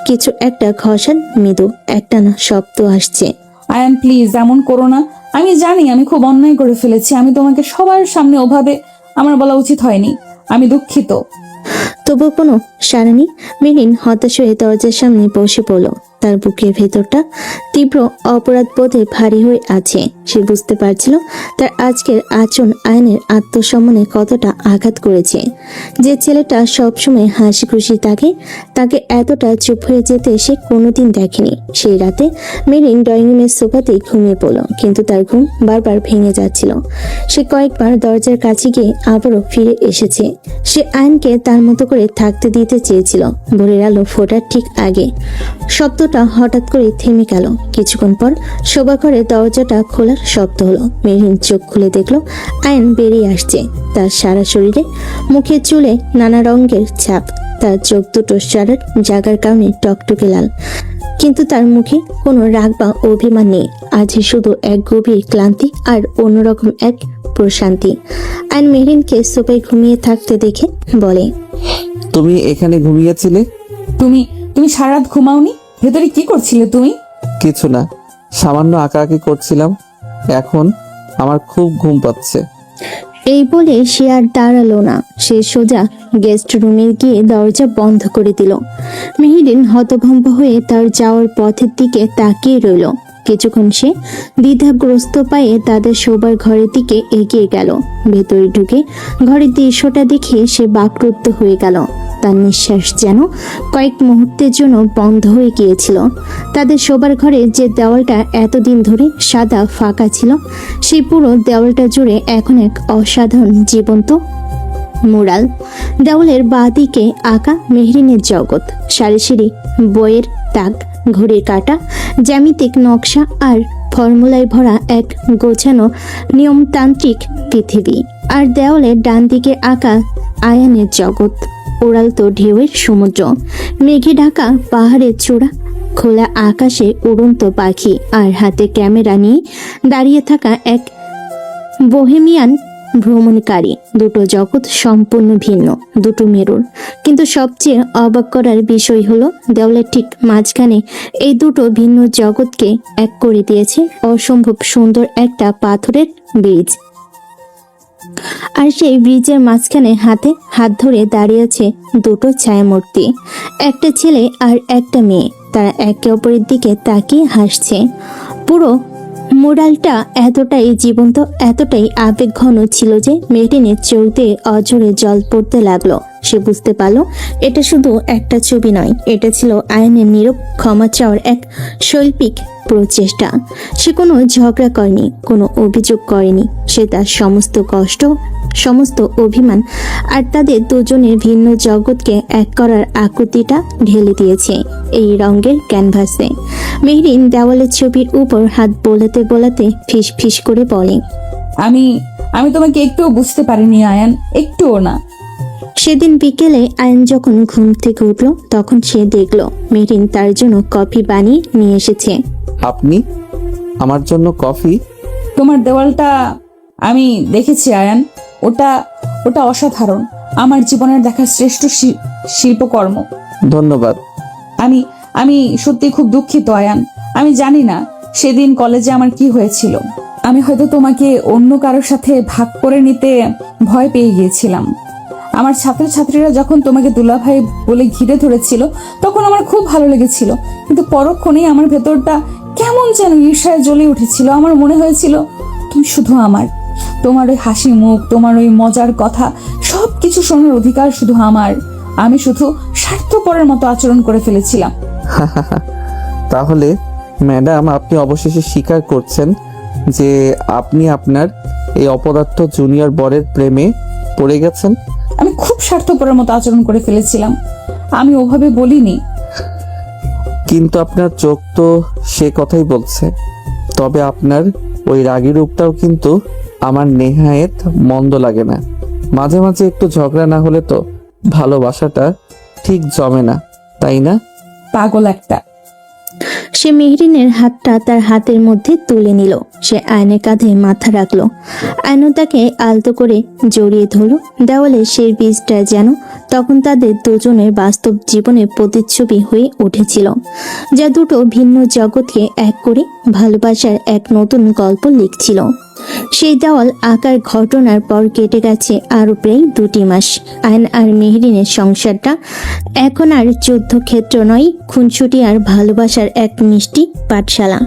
কিছু একটা ঘষার মৃদু একটানা শব্দ আসছে। আয়ান প্লিজ এমন করো না, আমি জানি আমি খুব অন্যায় করে ফেলেছি, আমি তোমাকে সবার সামনে ওভাবে আমার বলা উচিত হয়নি, আমি দুঃখিত। তবু কোনো সাড়া নেই। মেরিন হতাশ হয়ে দরজার সামনে বসে পড়ল। তার বুকের ভেতরটা তীব্র অপরাধ বোধে ভারী হয়ে আছে। সে বুঝতে পারছিল তার আজকের আচরণ আইনের আত্মসম্মানে কতটা আঘাত করেছে। যে ছেলেটা সবসময় হাসি খুশি থাকে, তাকে এতটা চুপ হয়ে যেতে সে কোনোদিন দেখেনি। সেই রাতে মেরিন ড্রয়িং রুমের সোফাতেই ঘুমিয়ে পড়ল, কিন্তু তার ঘুম বারবার ভেঙে যাচ্ছিল। সে কয়েকবার দরজার কাছে গিয়ে আবারও ফিরে এসেছে। সে আইনকে তার মতো করে থাকতে দিতে চেয়েছিল। ভোরের আলো ফোটার ঠিক আগে শব্দটা হঠাৎ করে থেমে গেল। কিছুক্ষণ পর শোবা ঘরে দরজাটা খোলার শব্দ হলো। মেরিন চোখ খুলে দেখলো আয়ন বেরিয়ে আসছে। তার সারা শরীরে, মুখে, চুলে নানা রঙের ছাপ। তার চোখ দুটো সারার জাগার কারণে টকটকে লাল, কিন্তু তার মুখে কোনো রাগ বা অভিমান নেই। আজই শুধু এক গভীর ক্লান্তি আর অন্যরকম এক প্রশান্তি। আয়ন মেরিনকে সোফায় ঘুমিয়ে থাকতে দেখে বলে, তুমি এখানে ঘুমিয়েছিলে? তুমি তুমি সারা রাত ঘুমাওনি? ভেতরে কি করছিলে তুমি? কিছু না, সামান্য আঁকাআঁকি করছিলাম। এখন আমার খুব ঘুম পাচ্ছে। এই বলে সে আর দাঁড়ালো না। সে সোজা গেস্ট রুমে গিয়ে দরজা বন্ধ করে দিল। মেহেরিন হতভম্ব হয়ে তার যাওয়ার পথের দিকে তাকিয়ে রইল। কিছুক্ষণ সে দ্বিধাগ্রস্ত পায়ে তাদের শোবার ঘরের দিকে এগিয়ে গেল। ভেতরে ঢুকে ঘরের দৃশ্যটা দেখে সে বাকরুদ্ধ হয়ে গেল। তার নিঃশ্বাস যেন কয়েক মুহূর্তের জন্য বন্ধ হয়ে গিয়েছিল। তাদের শোবার ঘরে যে দেওয়ালটা এতদিন ধরে সাদা ফাঁকা ছিল, সেই পুরো দেওয়ালটা জুড়ে এখন এক অসাধারণ জীবন্ত মুরাল। দেওয়ালের বাঁ দিকে আঁকা মেহরিনের জগৎ, সারি সারি বইয়ের তাক, ঘড়ির কাঁটা, জ্যামিতিক নকশা আর ফর্মুলায় ভরা এক গোছানো নিয়মতান্ত্রিক পৃথিবী। আর দেওয়ালের ডান দিকে আঁকা আয়ানের জগৎ, উড়ালতো ঢেউয়ের সমুদ্র, মেঘে ঢাকা পাহাড়ের চূড়া, খোলা আকাশে উড়ন্ত পাখি, আর হাতে ক্যামেরা নিয়ে দাঁড়িয়ে থাকা এক বোহেমিয়ান ভ্রমণকারী। দুটো জগৎ সম্পূর্ণ ভিন্ন, দুটো মেরুর। কিন্তু সবচেয়ে অবাক করার বিষয় হলো দেওয়ালের ঠিক মাঝখানে এই দুটো ভিন্ন জগৎকে এক করে দিয়েছে অসম্ভব সুন্দর একটা পাথরের ব্রিজ। আর সেই ব্রিজের মাঝখানে হাতে হাত ধরে দাঁড়িয়ে আছে দুটো ছায়ামূর্তি, একটা ছেলে আর একটা মেয়ে। তারা একে অপরের দিকে তাকিয়ে হাসছে। পুরো মুরালটা এতটাই জীবন্ত, এতটাই আবেগঘন ছিল যে মেরিনের চোখ দিয়ে অঝরে জল পড়তে লাগলো। সে বুঝতে পারল এটা শুধু একটা ছবি নয়, এটা ছিল আয়নের নীরব ক্ষমা চাওয়ার এক শৈল্পিক প্রচেষ্টা। সে কোনো ঝগড়া করেনি, কোনো অভিযোগ করেনি। সে তার সমস্ত কষ্ট, সমস্ত অভিমান আর তাদের দুজনের ভিন্ন জগৎকে এক করার আকুতিটা ঢেলে দিয়েছে এই রঙের ক্যানভাসে। মেহরিন দেওয়ালের ছবির উপর হাত বোলাতে বোলাতে ফিস ফিস করে বলে, আমি আমি তোমাকে একটুও বুঝতে পারিনি আয়ান, একটুও না। সেদিন বিকেলে আয়ন যখন ঘুম থেকে উঠল তখন সে দেখল মেহরিন তার জন্য কফি বানিয়ে নিয়ে এসেছে। আপনি আমার জন্য কফি? তোমার দেওয়ালটা আমি দেখেছি আয়ান, ওটা ওটা অসাধারণ, আমার জীবনের দেখা শ্রেষ্ঠ শিল্পকর্ম। ধন্যবাদ। আমি আমি সত্যি খুব দুঃখিত আয়ান। আমি জানি না সেদিন কলেজে আমার কি হয়েছিল। আমি হয়তো তোমাকে অন্য কারোর সাথে ভাগ করে নিতে ভয় পেয়ে গিয়েছিলাম। আমার ছাত্রছাত্রীরা যখন তোমাকে দুলাভাই বলে ঘিরে ধরেছিল তখন আমার খুব ভালো লেগেছিল, কিন্তু পরক্ষণেই আমার ভেতরটা কেমন যেন ঈর্ষায় জ্বলে উঠেছিল। আমার মনে হয়েছিল তুমি শুধু আমার, তোমার ওই হাসি মুখ, তোমার ওই মজার কথা, সবকিছু শোনার অধিকার শুধু আমার। আমি শুধু স্বার্থপরের মতো আচরণ করে ফেলেছিলাম। তাহলে ম্যাডাম, আপনি অবশেষে স্বীকার করছেন যে আপনি আপনার এই অপদার্থ জুনিয়র বরের প্রেমে পড়ে গেছেন? আমি খুব স্বার্থপরের মতো আচরণ করে ফেলেছিলাম, আমি ওভাবে বলিনি। কিন্তু আপনার চোখ তো সে কথাই বলছে। তবে আপনার ওই রাগী রূপটাও কিন্তু আমার নেহায়েত মন্দ লাগে না। মাঝে মাঝে একটু ঝগড়া না হলে তো ভালোবাসাটা ঠিক জমে না, তাই না? পাগল একটা। সে মেহরিনের হাতটা তার হাতের মধ্যে তুলে নিল। সে আয়নের কাঁধে মাথা রাখলো। আয়নও তাকে আলতো করে জড়িয়ে ধরল। দেওয়ালে সেই বীজটা যেন তখন তাদের দুজনের বাস্তব জীবনের প্রতিচ্ছবি হয়ে উঠেছিল, যা দুটো ভিন্ন জগৎকে এক করে ভালোবাসার এক নতুন গল্প লিখছিল। সেই দেওয়াল আঁকার ঘটনার পর কেটে গেছে আরো প্রায় 2টি মাস। আয়ন আর মেহরিনের সংসারটা এখন আর যুদ্ধক্ষেত্র নয়, খুনসুটি আর ভালোবাসার এক মিষ্টি পাঠশালা।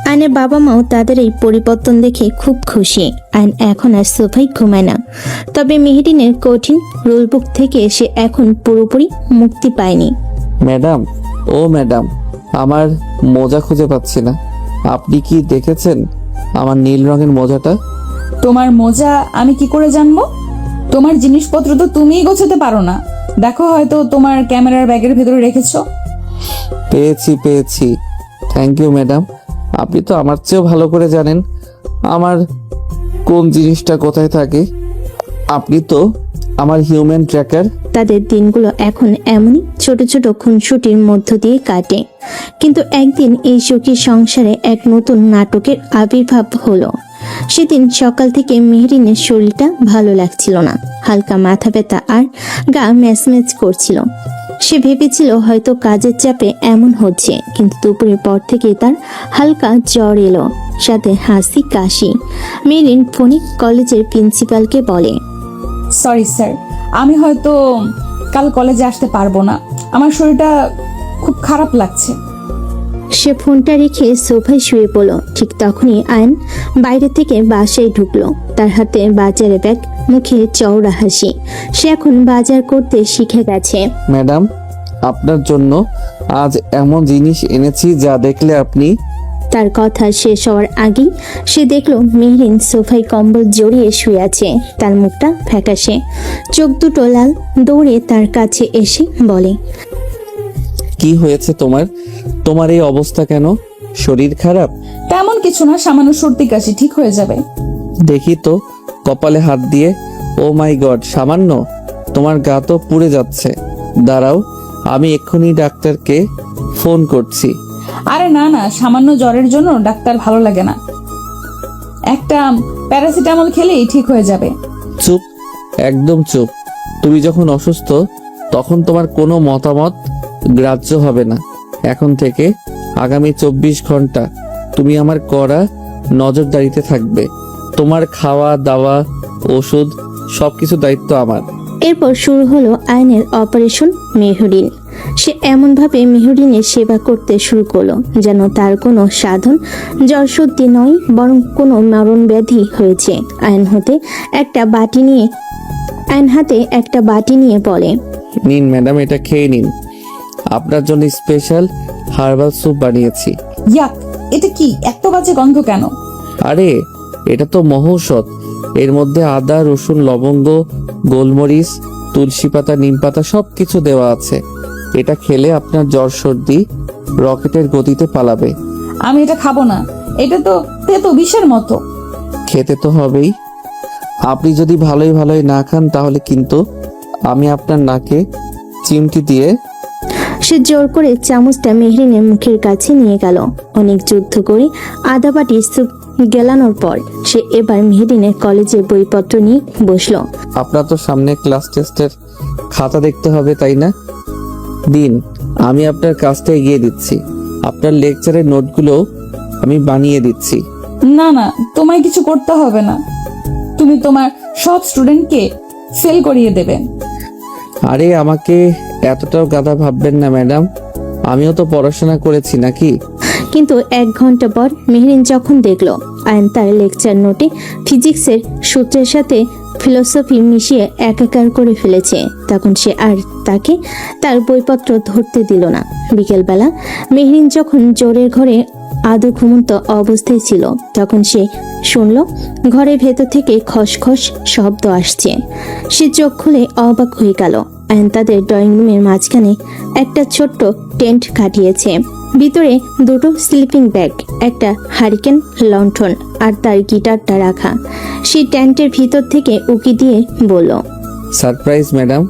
আয়নের বাবা মাও তাদের এই পরিবর্তন দেখে খুব খুশি। আয়ন এখন আর সোফায় ঘুমায় না, তবে মেহরিনের কঠিন রুলবুক থেকে সে এখন পুরোপুরি মুক্তি পায়নি। ম্যাডাম, ও ম্যাডাম, আমার মোজা খুঁজে পাচ্ছি না। আপনি কি দেখেছেন আমার নীল রঙের মোজাটা? তোমার মোজা আমি কি করে জানবো? তোমার জিনিসপত্র তো তুমিই গোছাতে পারো না। দেখো, হয়তো তোমার ক্যামেরার ব্যাগের ভেতরে রেখেছো। পেয়েছি। Thank you madam. আপনি তো আমার চেয়েও ভালো করে জানেন আমার কোন জিনিসটা কোথায় থাকে। আপনি তো আমার হিউম্যান ট্র্যাকার। তাদের দিনগুলো এখন এমনই ছোট ছোট খুনসুটির মধ্য দিয়ে কাটে। কিন্তু একদিন এই সুখী সংসারে এক নতুন নাটকের আবির্ভাব হলো। সেদিন সকাল থেকে মেহরিনের শরীরটা ভালো লাগছিল না, হালকা মাথা ব্যথা আর গা ম্যাচম্যাচ করছিল। সে ভেবেছিল হয়তো কাজের চাপে এমন হচ্ছে, কিন্তু দুপুরের পর থেকে তার হালকা জ্বর এলো, সাথে হাসি কাশি। মেহরিন ফোনে কলেজের প্রিন্সিপালকে বলে, সরি স্যার, আমি হয়তো কাল কলেজে আসতে পারবো না, আমার শরীরটা খুব খারাপ লাগছে। সে ফোনটা রেখে সোফায় শুয়ে পড়ল। ঠিক তখনই আয়ন বাইরে থেকে বাসায় ঢুকলো। তার হাতে বাজারে ব্যাগ, মুখে চওড়া হাসি। সে এখন বাজার করতে শিখে গেছে। ম্যাডাম, আপনার জন্য আজ এমন জিনিস এনেছি যা দেখলে আপনি। তার কথা শেষ হওয়ার আগেই সে দেখলো মেহরিন সোফায় কম্বল জড়িয়ে শুয়ে আছে। তার মুখটা ফ্যাকাশে, চোখ দুটো লাল। দৌড়ে তার কাছে এসে বলে, কি হয়েছে তোমার? তোমার এই অবস্থা কেন? শরীর খারাপ? তেমন কিছু না, সামান্য সর্দি কাশি, ঠিক হয়ে যাবে। দেখি তো কপালে হাত দিয়ে। ও মাই গড, সামান্য? তোমার গা তো পুড়ে যাচ্ছে। দাঁড়াও, আমি এক্ষুনি ডাক্তারকে ফোন করছি। আরে না না, সামান্য জ্বরের জন্য ডাক্তার ভালো লাগে না, একটা প্যারাসিটামল খেলেই ঠিক হয়ে যাবে। চুপ, একদম চুপ। তুমি যখন অসুস্থ তখন তোমার কোনো মতামত গ্রাহ্য হবে না। এখন থেকে আগামী 24 ঘন্টা তুমি আমার কড়া নজরদারিতে থাকবে। তোমার খাওয়া দাওয়া, ওষুধ, সবকিছু দায়িত্ব আমার। এরপর শুরু হলো আয়নের অপারেশন মেহরিন। সে এমনভাবে মেহরিনের সেবা করতে শুরু করলো যেন তার কোনো সাধন জ্বর সর্দি নয়, বরং কোনো মরণ ব্যাধি হয়েছে। আয়ন হাতে একটা বাটি নিয়ে বলে, নিন ম্যাডাম, এটা খেয়ে নিন। আপনার জন্য স্পেশাল হার্বাল স্যুপ বানিয়েছি। ইয়াক, এটা কি এত বাজে গন্ধ কেন? আরে এটা তো মহৌষধ। এর মধ্যে আদা, রসুন, লবঙ্গ, গোলমরিচ, তুলসী পাতা, নিম পাতা সবকিছু দেওয়া আছে। এটা খেলে আপনার জ্বর সর্দি রকেটের গতিতে পালাবে। আমি এটা খাবো না, এটা তো তেতো বিষের মতো। খেতে তো হবেই। আপনি যদি ভালোই না খান তাহলে কিন্তু আমি আপনার নাকে চিমটি দিয়ে। সে জোর করে চামচটা মেহরিনের মুখের কাছে নিয়ে গেল। অনেক যুদ্ধ করে আধা বাটি স্যুপ গেলানোর পর সে এবার মেহরিনের কলেজের বইপত্র নিয়ে বসলো। আপনার তো সামনে ক্লাস টেস্টের খাতা দেখতে হবে, তাই না? দিন, আমি আপনার কাজটা এগিয়ে দিচ্ছি। আপনার লেকচারের নোটগুলো আমি বানিয়ে দিচ্ছি। না না, তোমায় কিছু করতে হবে না, তুমি তোমার সব স্টুডেন্টকে ফেল করিয়ে দেবে। আরে আমাকে এতটাও গাধা ভাববেন না ম্যাডাম, আমিও তো পড়াশোনা করেছি নাকি? কিন্তু 1 ঘন্টা পর মেহরিন যখন দেখলো আয়ন তার লেকচার নোটে ফিজিক্সের সূত্রের সাথে ফিলোসফি মিশিয়ে একাকার করে ফেলেছে, তখন সে আর তাকে তার বইপত্র ধরতে দিল না। বিকেলবেলা মেহরিন যখন জোরের ঘরে আদৌ ঘুমন্ত অবস্থায় ছিল, তখন সে শুনল ঘরের ভেতর থেকে খসখস শব্দ আসছে। সে চোখ খুলে অবাক হয়ে গেল। আয়ন তাদের ড্রয়িং রুমের মাঝখানে একটা ছোট্ট টেন্ট কাটিয়েছে। ভিতরে 2টো স্লিপিং ব্যাগ, একটা হারিকেন লণ্ঠন আর তার গিটারটা রাখা। সে টেন্টের ভিতর থেকে উকি দিয়ে বলল, সারপ্রাইজ ম্যাডাম,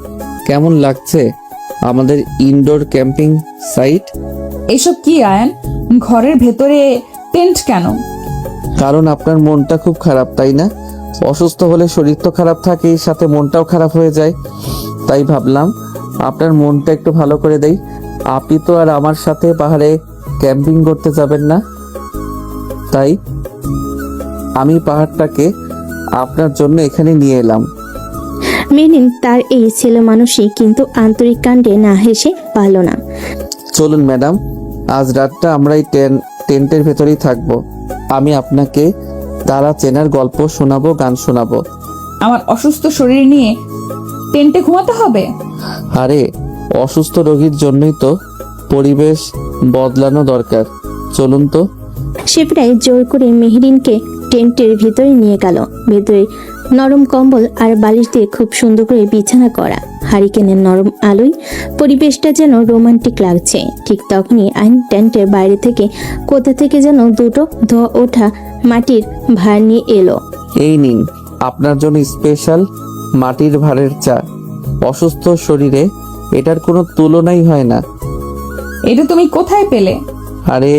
কেমন লাগছে আমাদের ইনডোর ক্যাম্পিং সাইট? এসব কি আয়ান? ঘরের ভেতরে টেন্ট কেন? কারণ আপনার মনটা খুব খারাপ, তাই না? অসুস্থ হলে শরীর তো খারাপ থাকেই, সাথে মনটাও খারাপ হয়ে যায়। তাই ভাবলাম আপনার মনটা একটু ভালো করে দেই। আপনি তো আর আমার সাথে পাহাড়ে ক্যাম্পিং করতে যাবেন না, তাই আমি পাহাড়টাকে আপনার জন্য এখানে নিয়ে এলাম। মেহরিন তার এই ছেলে মানুষই কিন্তু আন্তরিক কাণ্ডে না হেসে পারল না। চলুন ম্যাডাম, আজ রাতটা আমরা এই টেন্টের ভেতরেই থাকবো। আমি আপনাকে তারা চেনার গল্প শোনাবো, গান শোনাবো। আমার অসুস্থ শরীর নিয়ে টেন্টে ঘুমাতে হবে? আরে অসুস্থ রোগীর জন্যই তো পরিবেশ বদলানো দরকার। চলুন তো। সে প্রায় জোর করে মেহরিনকে টেন্টের ভিতরে নিয়ে গেল। ভেতরে নরম কম্বল আর বালিশ দিয়ে খুব সুন্দর করে বিছানা করা। হারিকেনের নরম আলোয় পরিবেশটা যেন রোমান্টিক লাগছে। ঠিক তখনই আইন টেন্টের বাইরে থেকে কোথা থেকে যেন 2টো ধোয়া ওঠা মাটির ভাঁড় নিয়ে এলো। এই নিন আপনার জন্য স্পেশাল মাটির ভাঁড়ের চা। অসুস্থ শরীরে এটার কোনো তুলনাই হয় না। এটা তুমি কোথায় পেলে? আরে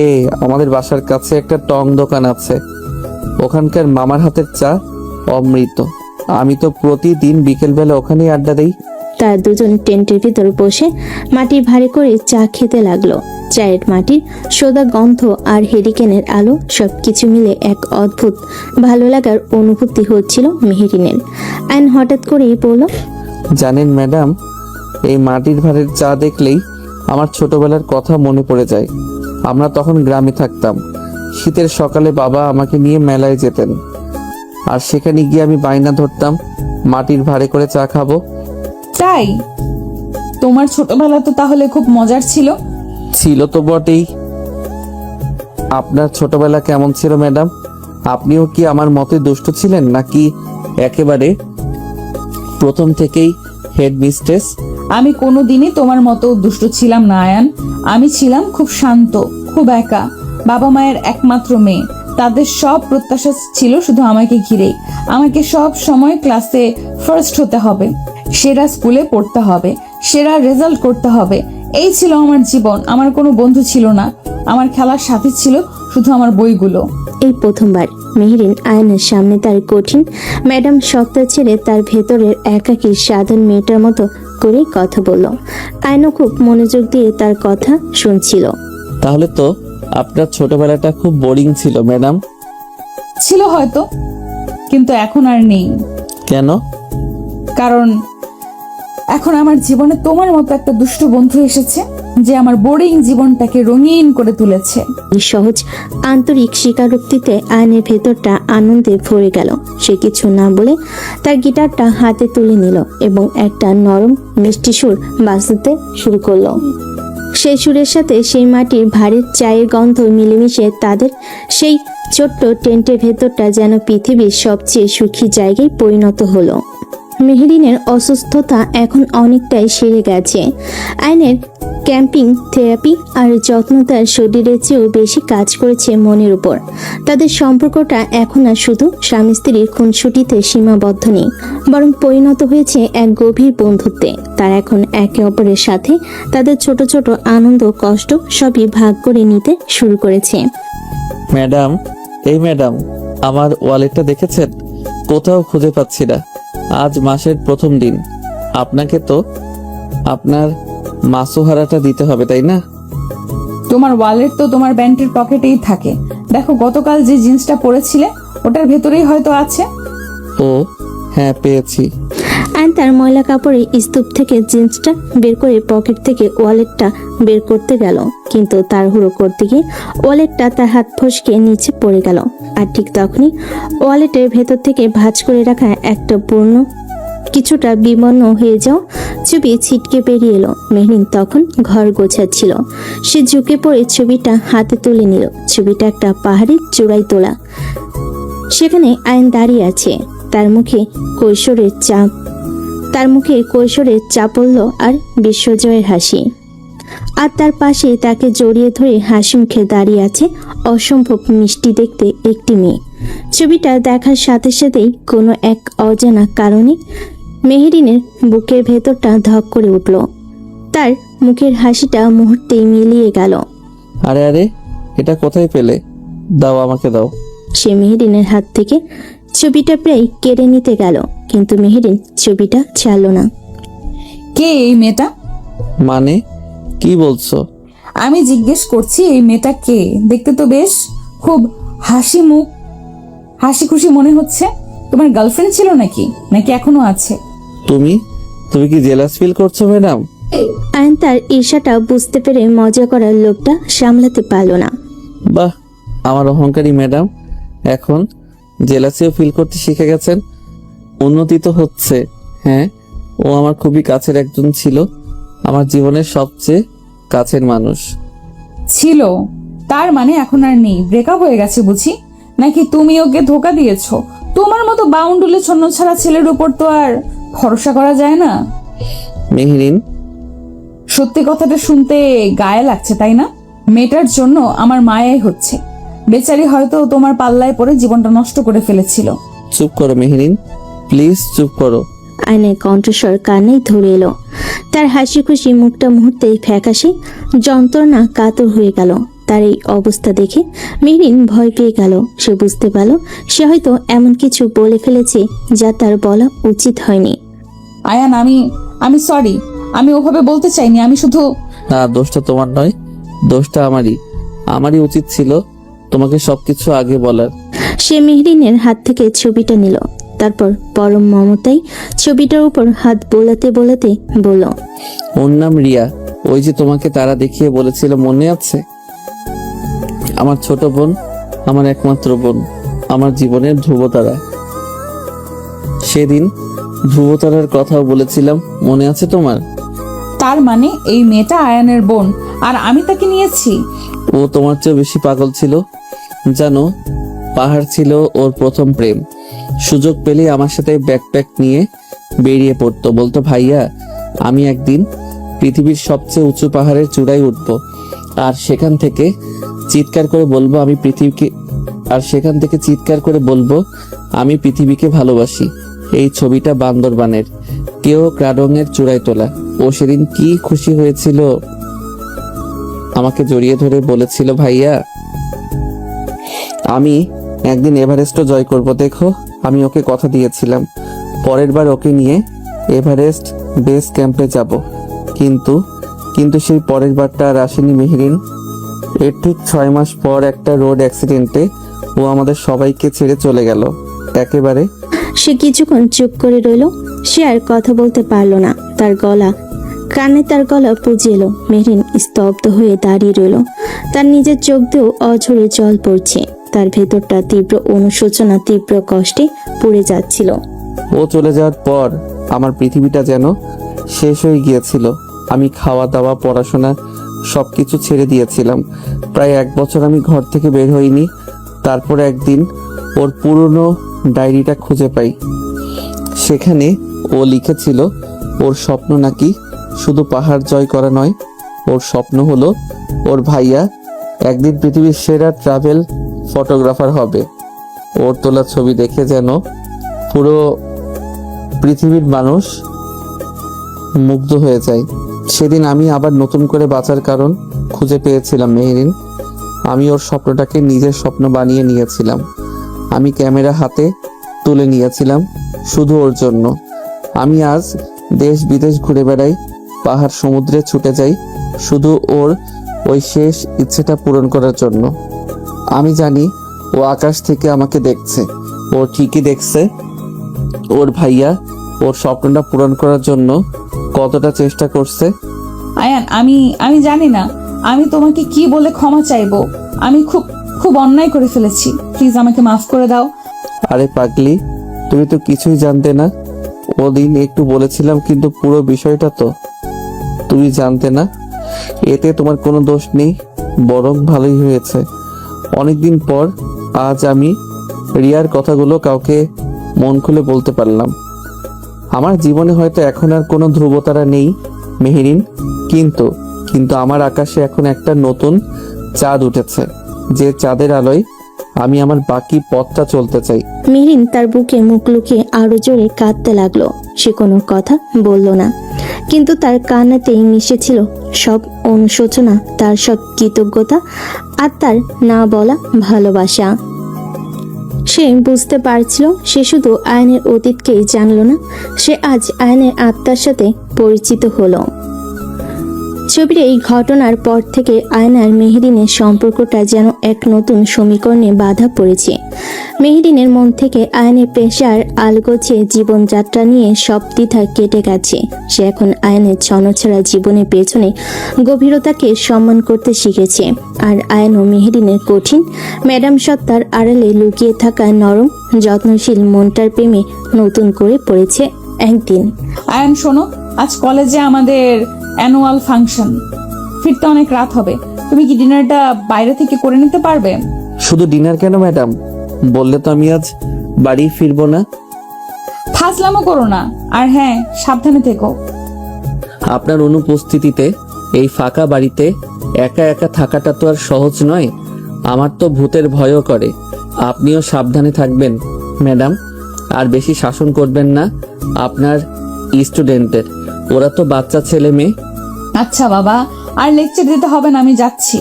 আমাদের বাসার কাছে একটা টং দোকান আছে, ওখানকার মামার হাতের চা অমৃত। আমি তো প্রতিদিন বিকেলবেলা ওখানেই আড্ডা দেই। তার দুজন টেন্টের ভিতর বসে মাটির ভারে করে চা খেতে লাগলো। চায়ের মাটির সোদা গন্ধ আর হেরিকেনের আলো সবকিছু মিলে এক অদ্ভুত ভালো লাগার অনুভূতি হচ্ছিল মেহরিনের। আইন হঠাৎ করেই বলল, জানেন ম্যাডাম, এই মাটির ভাঁড়ের চা দেখলেই আমার ছোটবেলার কথা মনে পড়ে যায়। আমরা তখন গ্রামে থাকতাম। শীতের সকালে বাবা আমাকে নিয়ে মেলায় যেতেন, আর সেখানে গিয়ে আমি বায়না ধরতাম মাটির ভাঁড়ে করে চা খাবো। তাই তোমার ছোটবেলা তো তাহলে খুব মজার ছিল। ছিল তো বটেই। আপনার ছোটবেলা কেমন ছিল ম্যাডাম? আপনিও কি আমার মতোই দুষ্ট ছিলেন, নাকি একেবারে প্রথম থেকেই হেড মিস্ট্রেস? আমি কোনোদিনই তোমার মতো দুষ্ট ছিলাম না আয়ান। আমি ছিলাম খুব শান্ত, খুব একা। বাবা মায়ের একমাত্র মেয়ে। তাদের সব প্রত্যাশা ছিল শুধু আমাকে ঘিরেই। আমাকে সব সময় ক্লাসে ফার্স্ট হতে হবে, সেরা স্কুলে পড়তে হবে, সেরা রেজাল্ট করতে হবে। এই ছিল আমার জীবন। আমার কোনো বন্ধু ছিল না। আমার খেলার সাথী ছিল শুধু আমার বইগুলো। এই প্রথমবার মেহরিন আয়নের সামনে তার কঠিন ম্যাডাম সত্তা ছেড়ে তার ভেতরের একাকী সাধারণ মেয়েটার মতো করে কথা বলল। আয়নও খুব মনোযোগ দিয়ে তার কথা শুনছিল। তাহলে তো আপনার ছোটবেলাটা খুব বোরিং ছিল ম্যাডাম। ছিল হয়তো, কিন্তু এখন আর নেই। কেন? কারণ এখন আমার জীবনে তোমার মতো একটা দুষ্টু বন্ধু এসেছে, যে আমার বোরিং জীবনটাকে রঙিন করে তুলেছে। এই সহজ আন্তরিক স্বীকারোক্তিতে আয়নের ভেতরটা আনন্দে ভরে গেল। সে কিছু না বলে তার গিটারটা হাতে তুলে নিল এবং একটা নরম মিষ্টি সুর বাজাতে শুরু করলো। সেই সুরের সাথে সেই মাটির ভারীর চায়ের গন্ধ মিলেমিশে তাদের সেই ছোট্ট টেন্টের ভেতরটা যেন পৃথিবীর সবচেয়ে সুখী জায়গায় পরিণত হলো। মেহরিনের অসুস্থতা এখন অনেকটাই সেরে গেছে। আয়নের ক্যাম্পিং থেরাপি আর যত্ন তার শরীরের চেয়েও বেশি কাজ করেছে মনের উপর। তাদের সম্পর্কটা এখন আর শুধু স্বামী স্ত্রীর খুনসুটিতে সীমাবদ্ধ নেই, বরং পরিণত হয়েছে এক গভীর বন্ধুত্বে। তারা এখন একে অপরের সাথে তাদের ছোট ছোট আনন্দ কষ্ট সবই ভাগ করে নিতে শুরু করেছে। ম্যাডাম, এই ম্যাডাম, আমার ওয়ালেটটা দেখেছেন? কোথাও খুঁজে পাচ্ছি না। আজ মাসের প্রথম দিন। আপনাকে তো আপনার মাসোহারাটা দিতে হবে, তাই না? তোমার ওয়ালেট তো তোমার প্যান্টের পকেটেই থাকে। দেখো, গতকাল যে জিন্সটা পরেছিলে ওটার ভেতরেই হয়তো আছে। ও হ্যাঁ, পেয়েছি। আইন তার ময়লা কাপড়ে স্তূপ থেকে জিন্সটা বের করে পকেট থেকে ওয়ালেটটা বের করতে গেল, কিন্তু তাড়াহুড়ো করতে গিয়ে ওয়ালেটটা তার হাত ফসকে নিচে পড়ে গেল। আর ঠিক তখনই ওয়ালেটের ভেতর থেকে ভাঁজ করে রাখা একটা পূর্ণ কিছুটা বিবর্ণ হয়ে যাও ছবি ছিটকে বেরিয়ে এলো। মেহরিন তখন ঘর গোছাচ্ছিল। সে ঝুঁকে পড়ে ছবিটা হাতে তুলে নিল। ছবিটা একটা পাহাড়ের চূড়ায় তোলা। সেখানে আয়ন দাঁড়িয়ে আছে। তার মুখে কৈশোরের চাপল্য আর বিশ্বজয়ের হাসি। আর তার পাশে তাকে জড়িয়ে ধরে হাসি মুখে দাঁড়িয়ে আছে অসম্ভব মিষ্টি দেখতে একটি মেয়ে। ছবিটা দেখার সাথে সাথেই কোনো এক অজানা কারণে মেহেরিনের বুকের ভেতরটা ধক করে উঠল। তার মুখের হাসিটা মুহূর্তেই মিলিয়ে গেল। আরে আরে, এটা কোথায় পেলে? দাও, আমাকে দাও। সে মেহেরিনের হাত থেকে ছবিটা প্রায় কেড়ে নিতে গেল, কিন্তু মেহেরিন ছবিটা ছাড়ল না। কে এই মেয়েটা? মানে কি বলছো? আমি জিজ্ঞেস করছি এই মেয়েটা কে? দেখতে তো বেশ খুব হাসি মুখ, হাসি খুশি মনে হচ্ছে। তোমার গার্লফ্রেন্ড ছিল নাকি, নাকি এখনো আছে? তুমি তুমি কি জেলাস ফিল করছো ম্যাডাম? আয়ন তার ঈর্ষাটা বুঝতে পেরে মজা করার লোকটা সামলাতে পারল না। বাহ, আমার অহংকারী ম্যাডাম এখন জেলাসিও ফিল করতে শিখে গেছেন। উন্নতি তো হচ্ছে। হ্যাঁ, ও আমার খুবই কাছের একজন ছিল, আমার জীবনের সবচেয়ে কাছের মানুষ ছিল, তার মানে এখন আর নেই? ব্রেকআপ হয়ে গেছে বুঝি? নাকি তুমি ওকে ধোকা দিয়েছো? তোমার মতো বাউন্ডুলে ছন্ন ছাড়া ছেলের উপর তো আর ভরসা করা যায় না। মেহরিন, সত্যি কথাটা শুনতে গায়ে লাগছে তাই না? মেয়েটার জন্য আমার মায়াই হচ্ছে। বেচারি হয়তো তোমার পাল্লায় পড়ে জীবনটা নষ্ট করে ফেলেছিল। চুপ করো মেহরিন, প্লিজ চুপ করো। আয়নের কণ্ঠস্বর কানেই ধরে এলো। তার হাসি খুশি মুখটা মুহূর্তেই ফ্যাকাশে যন্ত্রণা কাতর হয়ে গেল। তার এই অবস্থা দেখে মেহরিন ভয় পেয়ে গেল। সে বুঝতে পারল সে হয়তো এমন কিছু বলে ফেলেছে যা তার বলা উচিত হয়নি। আয়ান, আমি সরি, আমি ওভাবে বলতে চাইনি। আমি শুধু না, দোষটা তোমার নয়, দোষটা আমারই উচিত ছিল তোমাকে সবকিছু আগে বলার। সে মেহরিনের হাত থেকে ছবিটা নিল। তারপর পরম মমতায় ছবিটার উপর হাত বোলাতে বোলাতে বলল, ওর নাম রিয়া। ওই যে তোমাকে তারা দেখিয়ে বলেছিল, মনে আছে? আমার ছোট বোন, আমার একমাত্র বোন, আমার জীবনের ধ্রুবতারা। সেদিন ধ্রুবতারার কথাও বলেছিলাম, মনে আছে তোমার? তার মানে এই মেয়েটা আয়ানের বোন আর আমি তাকে নিয়েছি? ও তোমার চেয়ে বেশি পাগল ছিল জানো। পাহাড় ছিল ওর প্রথম প্রেম। সুযোগ পেলে আমার সাথে ব্যাকপ্যাক নিয়ে বেরিয়ে পড়তো, বলতো ভাইয়া আমি একদিন পৃথিবীর সবচেয়ে উঁচু পাহাড়ের চূড়ায় উঠবো, আর সেখান থেকে চিৎকার করে বলবো আমি পৃথিবীকে ভালোবাসি। এই ছবিটা বান্দরবানের কেউ ক্রাডংয়ের চূড়ায় তোলা। ও সেদিন কি খুশি হয়েছিল, আমাকে জড়িয়ে ধরে বলেছিল ভাইয়া আমি একদিন এভারেস্টও জয় করব। দেখো, আমি ওকে কথা দিয়েছিলাম পরের বার ওকে নিয়ে এভারেস্ট বেস ক্যাম্পে যাব। কিন্তু সেই পরের বারটা আর আসেনি মেহরিন। এর ঠিক 6 মাস পর একটা রোড অ্যাক্সিডেন্টে ও আমাদের সবাইকে ছেড়ে চলে গেল একেবারে। সে কিছুক্ষণ চুপ করে রইল। সে আর কথা বলতে পারল না। তার গলা পুজে এলো। মেহরিন স্তব্ধ হয়ে দাঁড়িয়ে রইল। তার নিজের চোখ দিয়েও অঝরে জল পড়ছে। তার ভেতরটা তীব্র অনুশোচনা, তীব্র কষ্টে পুড়ে যাচ্ছিল। ও চলে যাওয়ার পর আমার পৃথিবীটা যেন শেষ হয়ে গিয়েছিল। আমি খাওয়া দাওয়া, পড়াশোনা সবকিছু ছেড়ে দিয়েছিলাম। প্রায় 1 বছর আমি ঘর থেকে বের হইনি। তারপর একদিন ওর পুরনো ডায়েরিটা খুঁজে পাই। সেখানে ও লিখেছিল ওর স্বপ্ন নাকি শুধু পাহাড় জয় করা নয়, ওর স্বপ্ন হলো ওর ভাইয়া একদিন পৃথিবীর সেরা ট্রাভেল ফটোগ্রাফার হবে। ওর তোলা ছবি দেখে যেন পুরো পৃথিবীর মানুষ মুগ্ধ হয়ে যায়। সেদিন আমি আবার নতুন করে বাঁচার কারণ খুঁজে পেয়েছিলাম মেহরিন। আমি ওর স্বপ্নটাকে নিজের স্বপ্ন বানিয়ে নিয়েছিলাম। আমি ক্যামেরা হাতে তুলে নিয়েছিলাম শুধু ওর জন্য। আমি আজ দেশ বিদেশ ঘুরে বেড়াই, পাহাড় সমুদ্রে ছুটে যাই শুধু ওর ওই শেষ ইচ্ছেটা পূরণ করার জন্য। আমি জানি ও আকাশ থেকে আমাকে দেখছে, ও ঠিকই দেখছে। ওর ভাইয়া ওর স্বপ্নটা পূরণ করার জন্য কতটা চেষ্টা করছে। আয়ান, আমি জানি না আমি তোমাকে কি বলে ক্ষমা চাইবো? আমি খুব খুব অন্যায় করে ফেলেছি, প্লিজ আমাকে মাফ করে দাও। আরে পাগলি, তুমি তো কিছুই জানতে না। ওদিন একটু বলেছিলাম, কিন্তু পুরো বিষয়টা তো তুমি জানতে না। এতে তোমার কোনো দোষ নেই, বরং ভালোই হয়েছে। অনেকদিন পর আজ আমি রিয়ার কথাগুলো কাউকে মন খুলে বলতে পারলাম। আমার জীবনে হয়তো এখন আর কোনো ধ্রুবতারা নেই মেহেরিন, কিন্তু কিন্তু আমার আকাশে এখন একটা নতুন চাঁদ উঠেছে, যে চাঁদের আলোয় আমি আমার বাকি পথটা চলতে চাই। মেহরিন তার বুকে মুখ লুকিয়ে আরো জোরে কাঁদতে লাগলো। সে কোনো কথা বলল না, কিন্তু তার কান্নাতেই মিশেছিল সব অনুশোচনা, তার সব কৃতজ্ঞতা আর তার না বলা ভালোবাসা। সে বুঝতে পারছিল সে শুধু আয়নের অতীতকেই জানলো না, সে আজ আয়নের আত্মার সাথে পরিচিত হলো। ছবির এই ঘটনার পর থেকে আয়ন আর মেহেরিনের সম্পর্কটা যেন এক নতুন সমীকরণে বাধা পড়েছে। মেহেরিনের মন থেকে আয়নের পেশার আলগোছে জীবনযাত্রা নিয়ে সব দ্বিধা কেটে গেছে। সে এখন আয়নের ছনছাড়া জীবনের পেছনে গভীরতাকে সম্মান করতে শিখেছে। আর আয়ন ও মেহেরিনের কঠিন ম্যাডাম সত্তার আড়ালে লুকিয়ে থাকা নরম যত্নশীল মনটার প্রেমে নতুন করে পড়েছে একদিন। আয়ান শোনো, আজ কলেজে আমাদের অ্যানুয়াল ফাংশন, ফিরতে অনেক রাত হবে। তুমি কি ডিনারটা বাইরে থেকে করে নিতে পারবে? শুধু ডিনার কেন ম্যাডাম? বললে তো আমি আজ বাড়ি ফিরবো না। ফাজলামো করো না, আর হ্যাঁ, সাবধানে থেকো। আপনার অনুপস্থিতিতে এই ফাঁকা বাড়িতে একা একা থাকাটা তো আর সহজ নয়। আমার তো ভূতের ভয়ও করে। আপনিও সাবধানে থাকবেন ম্যাডাম, আর বেশি শাসন করবেন না আপনার স্টুডেন্টের। ওরা তো বাচ্চা ছেলে মেয়ে। আচ্ছা বাবা, আর লেকচার দিতে হবে না, আমি যাচ্ছি।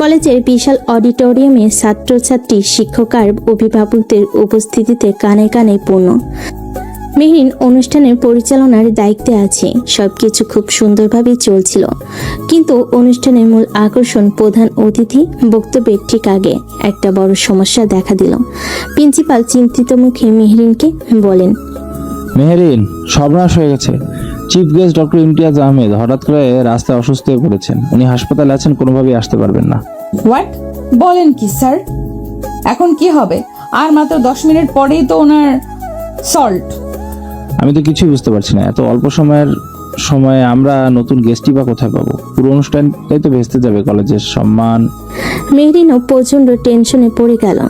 কলেজের বিশাল অডিটোরিয়ামে ছাত্রছাত্রী, শিক্ষক আর অভিভাবকদের উপস্থিতিতে কানে কানে পূর্ণ। মেহরিন অনুষ্ঠানের পরিচালনার দায়িত্বে আছে। সবকিছু খুব সুন্দরভাবে চলছিল, কিন্তু অনুষ্ঠানের মূল আকর্ষণ প্রধান অতিথি বক্তব্যের ঠিক আগে একটা বড় সমস্যা দেখা দিল। প্রিন্সিপাল চিন্তিত মুখে মেহরিনকে বলেন, মেহেরিন, সর্বনাশ হয়ে গেছে। Chief guest doctor Imtiaz Ahmed হঠাৎ করে রাস্তায় অসুস্থ হয়ে পড়েছেন। উনি হাসপাতালে আছেন, কোনোভাবেই আসতে পারবেন না। হোয়াট বলেন কি স্যার? এখন কি হবে? আর মাত্র 10 মিনিট পরেই তো ওনার সল্ট। আমি তো কিছুই বুঝতে পারছি না। এত অল্প সময়ে আমরা নতুন গেস্টই বা কোথায় পাবো? পুরো অনুষ্ঠানটাই তো ভেস্তে যাবে, কলেজের সম্মান। মেহরিনও প্রচন্ড টেনশনে পড়ে গেল।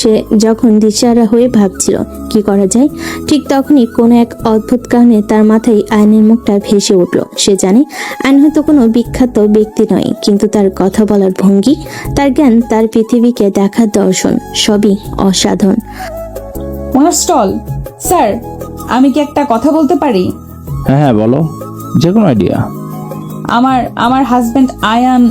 সে যখন দিশাহারা হয়ে ভাবছিল কি করা যায়, ঠিক তখনই কোনো এক অদ্ভুত কারণে তার মাথায় আয়নের মুখটা ভেসে উঠল। সে জানে আয়ন হয়তো কোনো বিখ্যাত ব্যক্তি নয়, কিন্তু তার কথা বলার ভঙ্গি, তার জ্ঞান, তার পৃথিবীকে দেখার দর্শন সবই অসাধারণ। ওনার স্টল। স্যার, আমি কি একটা কথা বলতে পারি? হ্যাঁ হ্যাঁ, বলো, যে কোনো আইডিয়া। আমার হাজবেন্ড আয়ান,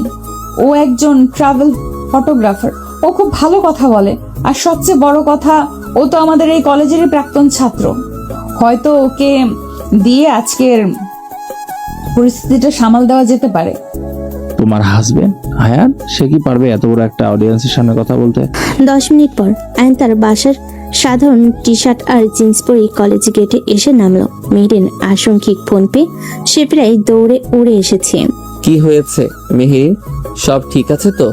ও একজন ট্রাভেল ফটোগ্রাফার। ও খুব ভালো কথা বলে, আর সবচেয়ে বড় কথা, ও তো আমাদের এই কলেজেরই প্রাক্তন ছাত্র। হয়তো ওকে দিয়ে আজকের পরিস্থিতিটা সামাল দেওয়া যেতে পারে। তোমার হাজবেন্ড আয়ান, সে কি পারবে এত বড় একটা অডিয়েন্সের সামনে কথা বলতে? 10 মিনিট পর আয়ন তার বাসার সাধারণ টি শার্ট আর জিন্স পরে কলেজ গেটে এসে নামলো। মেহরিন আশঙ্কিক ফোন পেয়ে সে প্রায় দৌড়ে উড়ে এসেছে। কি হয়েছে মেহেরিন? সব ঠিক আছে তো?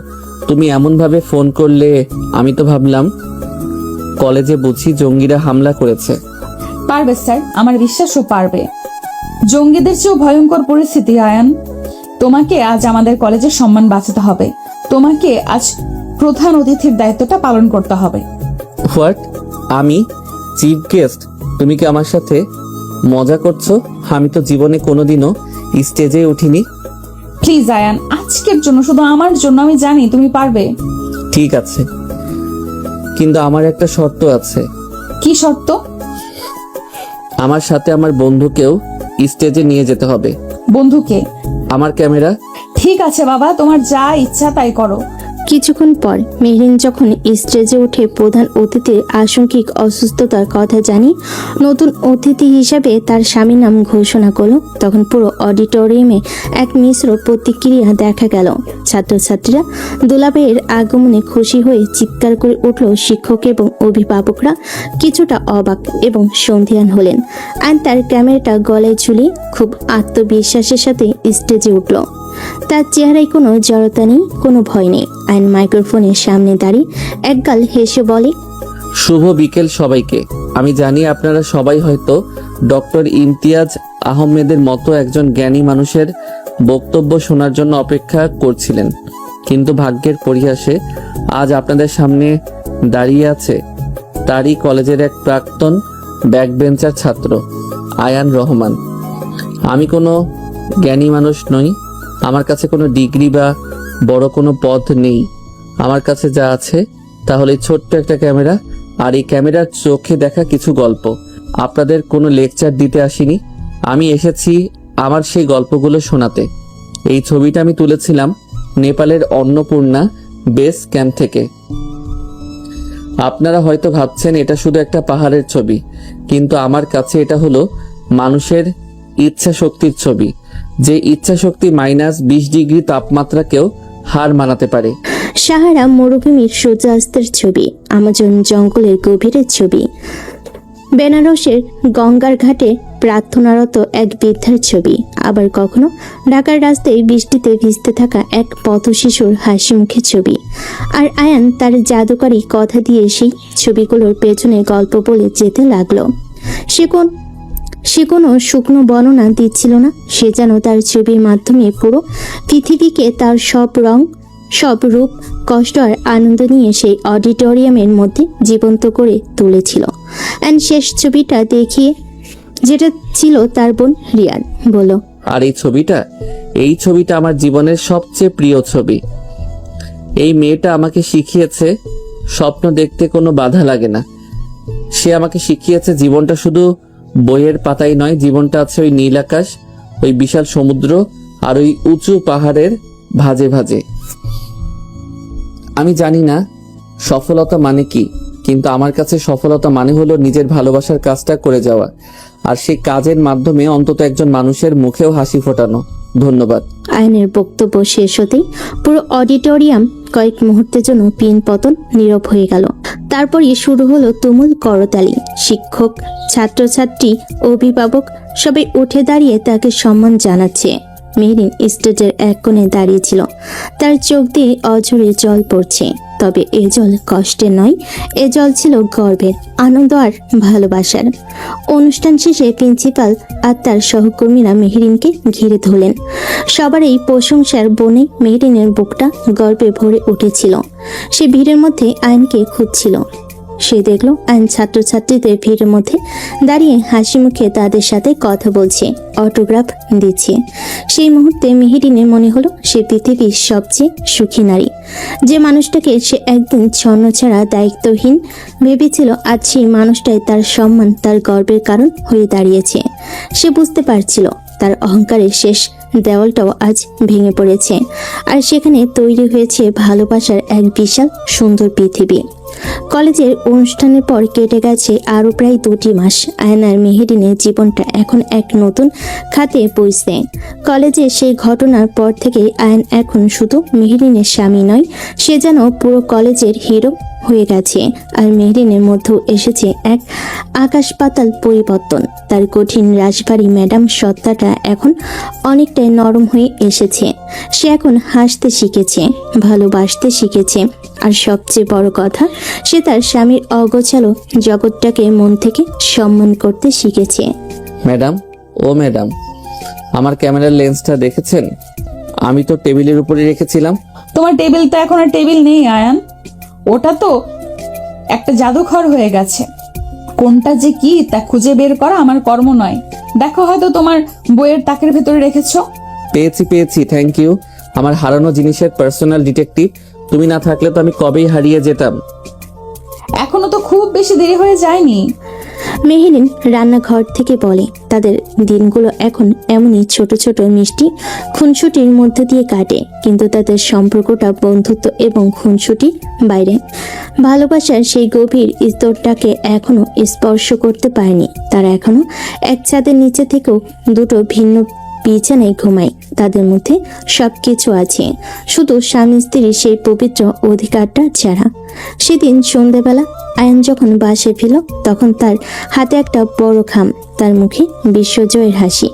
তুমি এমন ভাবে ফোন করলে, আমি তো ভাবলাম কলেজে বুঝি জঙ্গিরা হামলা করেছে। পারবে স্যার, আমার বিশ্বাসও পারবে। জঙ্গিদের চেয়েও ভয়ঙ্কর পরিস্থিতি আয়ান। তোমাকে আজ আমাদের কলেজের সম্মান বাঁচাতে হবে। তোমাকে আজ প্রধান অতিথির দায়িত্বটা পালন করতে হবে। হোয়াট? আমি চিফ গেস্ট? তুমি কি আমার সাথে মজা করছো? আমি তো জীবনে কোনোদিনও স্টেজে উঠিনি। প্লিজ আয়ান, আজকের জন্য, শুধু আমার জন্য। আমি জানি তুমি পারবে। ঠিক আছে, কিন্তু আমার একটা শর্ত আছে। কি শর্ত? আমার সাথে আমার বন্ধুকেও স্টেজে নিয়ে যেতে হবে। বন্ধুকে? আমার ক্যামেরা। ঠিক আছে বাবা, তোমার যা ইচ্ছা তাই করো। কিছুক্ষণ পর মেহরিন যখন স্টেজে উঠে প্রধান অতিথির আশঙ্কিক অসুস্থতার কথা জানি নতুন অতিথি হিসাবে তার স্বামীর নাম ঘোষণা করলো, তখন পুরো অডিটোরিয়ামে এক মিশ্র প্রতিক্রিয়া দেখা গেল। ছাত্রছাত্রীরা দুলাভাইয়ের আগমনে খুশি হয়ে চিৎকার করে উঠল। শিক্ষক এবং অভিভাবকরা কিছুটা অবাক এবং সন্ধিয়ান হলেন। আর তার ক্যামেরাটা গলায় ঝুলিয়ে খুব আত্মবিশ্বাসের সাথে স্টেজে উঠল। তার চেহারায় কোনো জড়তা নেই, কোনো ভয় নেই। আয়ন মাইক্রোফোনের সামনে দাঁড়িয়ে একগাল হেসে বলে, শুভ বিকেল সবাইকে। আমি জানি আপনারা সবাই হয়তো ডক্টর ইমতিয়াজ আহমেদের মতো একজন জ্ঞানী মানুষের বক্তব্য শোনার জন্য অপেক্ষা করছিলেন, কিন্তু ভাগ্যের পরিহাসে আজ আপনাদের সামনে দাঁড়িয়ে আছে তারই কলেজের এক প্রাক্তন ব্যাকবেঞ্চার ছাত্র আয়ান রহমান। আমি কোনো জ্ঞানী মানুষ নই, আমার কাছে কোনো ডিগ্রি বা বড় কোনো পদ নেই। আমার কাছে যা আছে তাহলে ছোট্ট একটা ক্যামেরা, আর এই ক্যামেরার চোখে দেখা কিছু গল্প। আপনাদের কোনো লেকচার দিতে আসিনি, আমি এসেছি আমার সেই গল্পগুলো শোনাতে। এই ছবিটা আমি তুলেছিলাম নেপালের অন্নপূর্ণা বেস ক্যাম্প থেকে। আপনারা হয়তো ভাবছেন এটা শুধু একটা পাহাড়ের ছবি, কিন্তু আমার কাছে এটা হলো মানুষের ইচ্ছা শক্তির ছবি, যে ইচ্ছা শক্তি -20 ডিগ্রি তাপমাত্রাকেও হার মানাতে পারে। সাহারা মরুভূমির সূর্যাস্তের ছবি, আমাজন জঙ্গলের গভীরের ছবি, বেনারসের গঙ্গার ঘাটে প্রার্থনারত এক বৃদ্ধার ছবি, আবার কখনো ঢাকার রাস্তায় বৃষ্টিতে ভিজতে থাকা এক পথশিশুর হাসি মুখের ছবি। আর আয়ান তার জাদুকরী কথা দিয়ে সেই ছবিগুলোর পেছনে গল্প বলে যেতে লাগলো। সে কোনো শুকনো বর্ণনা দিচ্ছিল না, সে যেন তার ছবির মাধ্যমে পুরো পৃথিবীকে তার সব রং, সব রূপ, কষ্ট আর আনন্দ নিয়ে সেই অডিটোরিয়ামের মধ্যে জীবন্ত করে তুলেছিল। অ্যান্ড শেষ ছবিটা দেখিয়ে, যেটা ছিল তার বোন রিয়ান, বলল, আর এই ছবিটা আমার জীবনের সবচেয়ে প্রিয় ছবি। এই মেয়েটা আমাকে শিখিয়েছে স্বপ্ন দেখতে কোনো বাধা লাগে না। সে আমাকে শিখিয়েছে জীবনটা শুধু বইয়ের পাতায় নয়, জীবনটা আছে ওই নীল আকাশ, ওই বিশাল সমুদ্র আর ওই উঁচু পাহাড়ের ভাঁজে ভাঁজে। আমি জানি না সফলতা মানে কি, কিন্তু আমার কাছে সফলতা মানে হলো নিজের ভালোবাসার কাজটা করে যাওয়া, আর সেই কাজের মাধ্যমে অন্তত একজন মানুষের মুখেও হাসি ফোটানো। ধন্যবাদ। আয়নের বক্তব্য শেষ হতেই পুরো অডিটোরিয়াম কয়েক মুহূর্তের জন্য পিন পতন নীরব হয়ে গেল। তারপরই শুরু হলো তুমুল করতালি। শিক্ষক, ছাত্রছাত্রী, অভিভাবক সবাই উঠে দাঁড়িয়ে তাকে সম্মান জানাচ্ছে। মেহরিন স্টেজের এক কোণে দাঁড়িয়েছিল, তার চোখ দিয়ে অঝরে জল পড়ছে। তবে এ জল কষ্টের নয়, এ জল ছিল গর্বের, আনন্দ আর ভালোবাসার। অনুষ্ঠান শেষে প্রিন্সিপাল আর তার সহকর্মীরা মেহরিনকে ঘিরে ধরলেন। সবার এই প্রশংসার বনে মেহরিনের বুকটা গর্বে ভরে উঠেছিল। সে ভিড়ের মধ্যে আয়নকে খুঁজছিল। সে দেখলো আইন ছাত্রছাত্রীদের ভিড়ের মধ্যে দাঁড়িয়ে হাসি মুখে তাদের সাথে কথা বলছে, অটোগ্রাফ দিচ্ছে। সেই মুহূর্তে মেহেরিনের মনে হলো সে পৃথিবীর সবচেয়ে সুখী নারী। যে মানুষটাকে সে একদিন ছন্ন ছাড়া দায়িত্বহীন ভেবেছিল, আজ সেই মানুষটাই তার সম্মান, তার গর্বের কারণ হয়ে দাঁড়িয়েছে। সে বুঝতে পারছিল তার অহংকারের শেষ দেওয়ালটাও আজ ভেঙে পড়েছে, আর সেখানে তৈরি হয়েছে ভালোবাসার এক বিশাল সুন্দর পৃথিবী। কলেজের অনুষ্ঠানের পর কেটে গেছে আরো প্রায় 2টি মাস। আয়ন আর মেহেরিনের জীবনটা এখন এক নতুন খাতে পৌঁছছে। কলেজে সেই ঘটনার পর থেকে আয়ন এখন শুধু মেহেরিনের স্বামী নয়, সে যেন পুরো কলেজের হিরো হয়ে গেছে। আর মেহেরিনের মধ্যেও এসেছে এক আকাশ পাতাল পরিবর্তন। তার কঠিন রাশভারী ম্যাডাম সত্তাটা এখন অনেকটাই নরম হয়ে এসেছে। সে এখন হাসতে শিখেছে, ভালোবাসতে শিখেছে, আর সবচেয়ে বড় কথা, সে তার স্বামীর অগোছালো জগৎটাকে মন থেকে সম্মান করতে শিখেছে। ম্যাডাম, ও ম্যাডাম, আমার ক্যামেরার লেন্সটা দেখেছেন? আমি তো টেবিলের উপরে রেখেছিলাম। তোমার টেবিল তো এখন আর টেবিল নেই আয়ান, ওটা তো একটা জাদুঘর হয়ে গেছে। কোনটা যে কি তা খুঁজে বের করা আমার কর্ম নয়। দেখো, হয়তো তোমার বইয়ের তাকের ভেতরে রেখেছো। পেয়েছি, থ্যাংক ইউ। আমার হারানো জিনিসের পার্সোনাল ডিটেকটিভ। তুমি না থাকলে তো আমি কবেই হারিয়ে যেতাম। এখনো তো খুব বেশি দেরি হয়ে যায়নি। মেহেরিন রান্নাঘর থেকে বলে, তাদের দিনগুলো এখন এমনই ছোট ছোট মিষ্টি খুনসুটির মধ্যে দিয়ে কাটে, কিন্তু তাদের সম্পর্কটা বন্ধুত্ব এবং খুনসুটির বাইরে। ভালোবাসার সেই গভীর স্তরটাকে এখনো স্পর্শ করতে পারেনি। তারা এখনো এক ছাদের নিচে থেকেও দুটো ভিন্ন বিছানায় ঘুমায়। তাদের মধ্যে সবকিছু আছে, শুধু স্বামী স্ত্রীর সেই পবিত্র অধিকারটা ছাড়া। সেদিন সন্ধ্যাবেলা আয়ন যখন বাসে ফিরল, তখন তার হাতে একটা বড় খাম, তার মুখে বিশ্বজয়ের হাসি।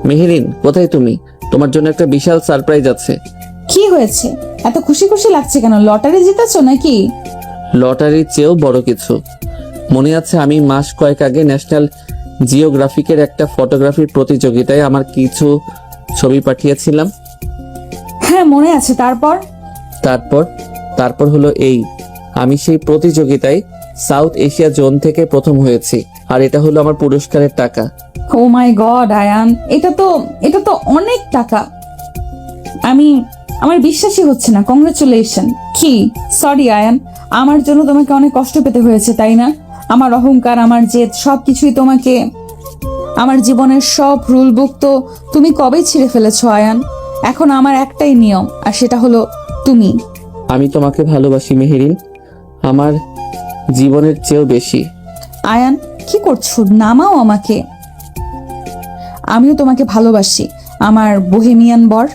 মেহেরিন, কোথায় তুমি? তোমার জন্য একটা বিশাল সারপ্রাইজ আছে। কি হয়েছে? এত খুশি খুশি লাগছে কেন? লটারি জিতেছো নাকি? লটারির চেয়েও বড় কিছু। মনে আছে আমি মাস কয়েক আগে ন্যাশনাল জিওগ্রাফিকের একটা ফটোগ্রাফির প্রতিযোগিতায় আমার কিছু ছবি পাঠিয়েছিলাম? হ্যাঁ মনে আছে। তারপর? তারপর তারপর হলো এই, আমি সেই প্রতিযোগিতায় সাউথ এশিয়া জোন থেকে প্রথম হয়েছি, আর এটা হলো আমার পুরস্কারের টাকা। ও মাই গড আয়ান, এটা তো অনেক টাকা। আমার বিশ্বাসই হচ্ছে না। কংগ্রেচুলেশন। কি সরি আয়ান, আমার জন্য তোমাকে অনেক কষ্ট পেতে হয়েছে তাই না? আমার অহংকার, আমার জেদ সবকিছুই তোমাকে। আমার জীবনের সব রুল বুক তো তুমি কবেই ছিঁড়ে ফেলেছো আয়ান। এখন আমার একটাই নিয়ম, আর সেটা হলো তুমি। আমি তোমাকে ভালোবাসি মেহেরিন, আমার জীবনের চেয়েও বেশি। আয়ান কি করছো? নামাও আমাকে। আমিও তোমাকে ভালোবাসি আমার বোহেমিয়ান বর।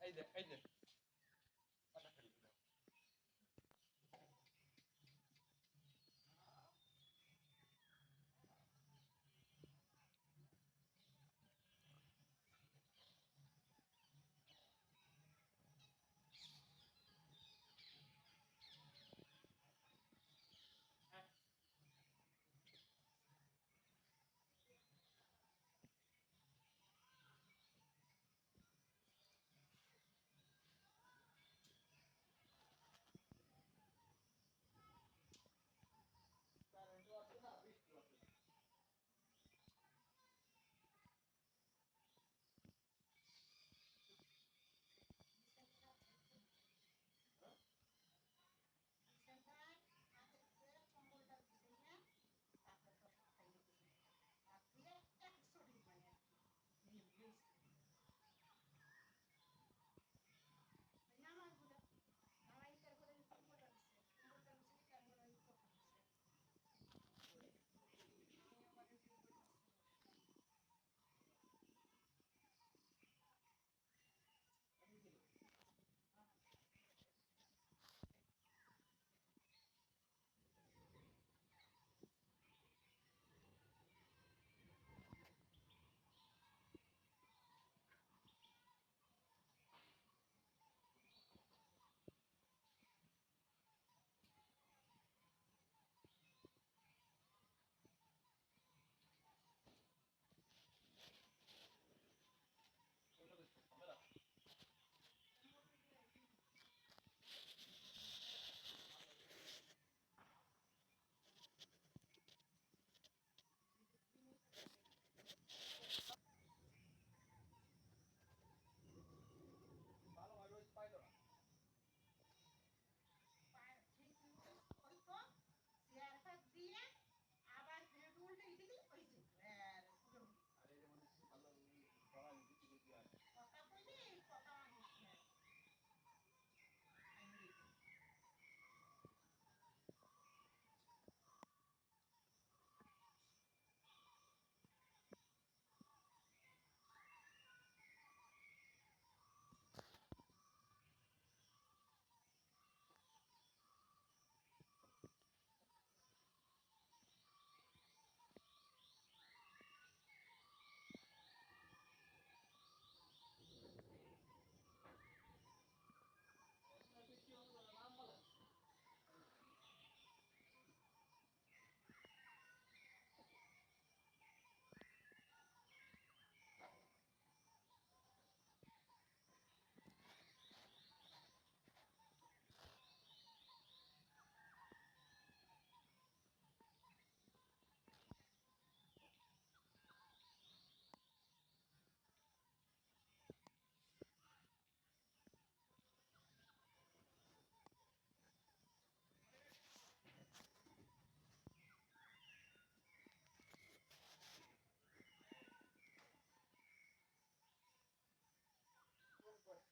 কোন পাশে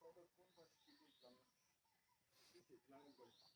কোন পাশে কি করলাম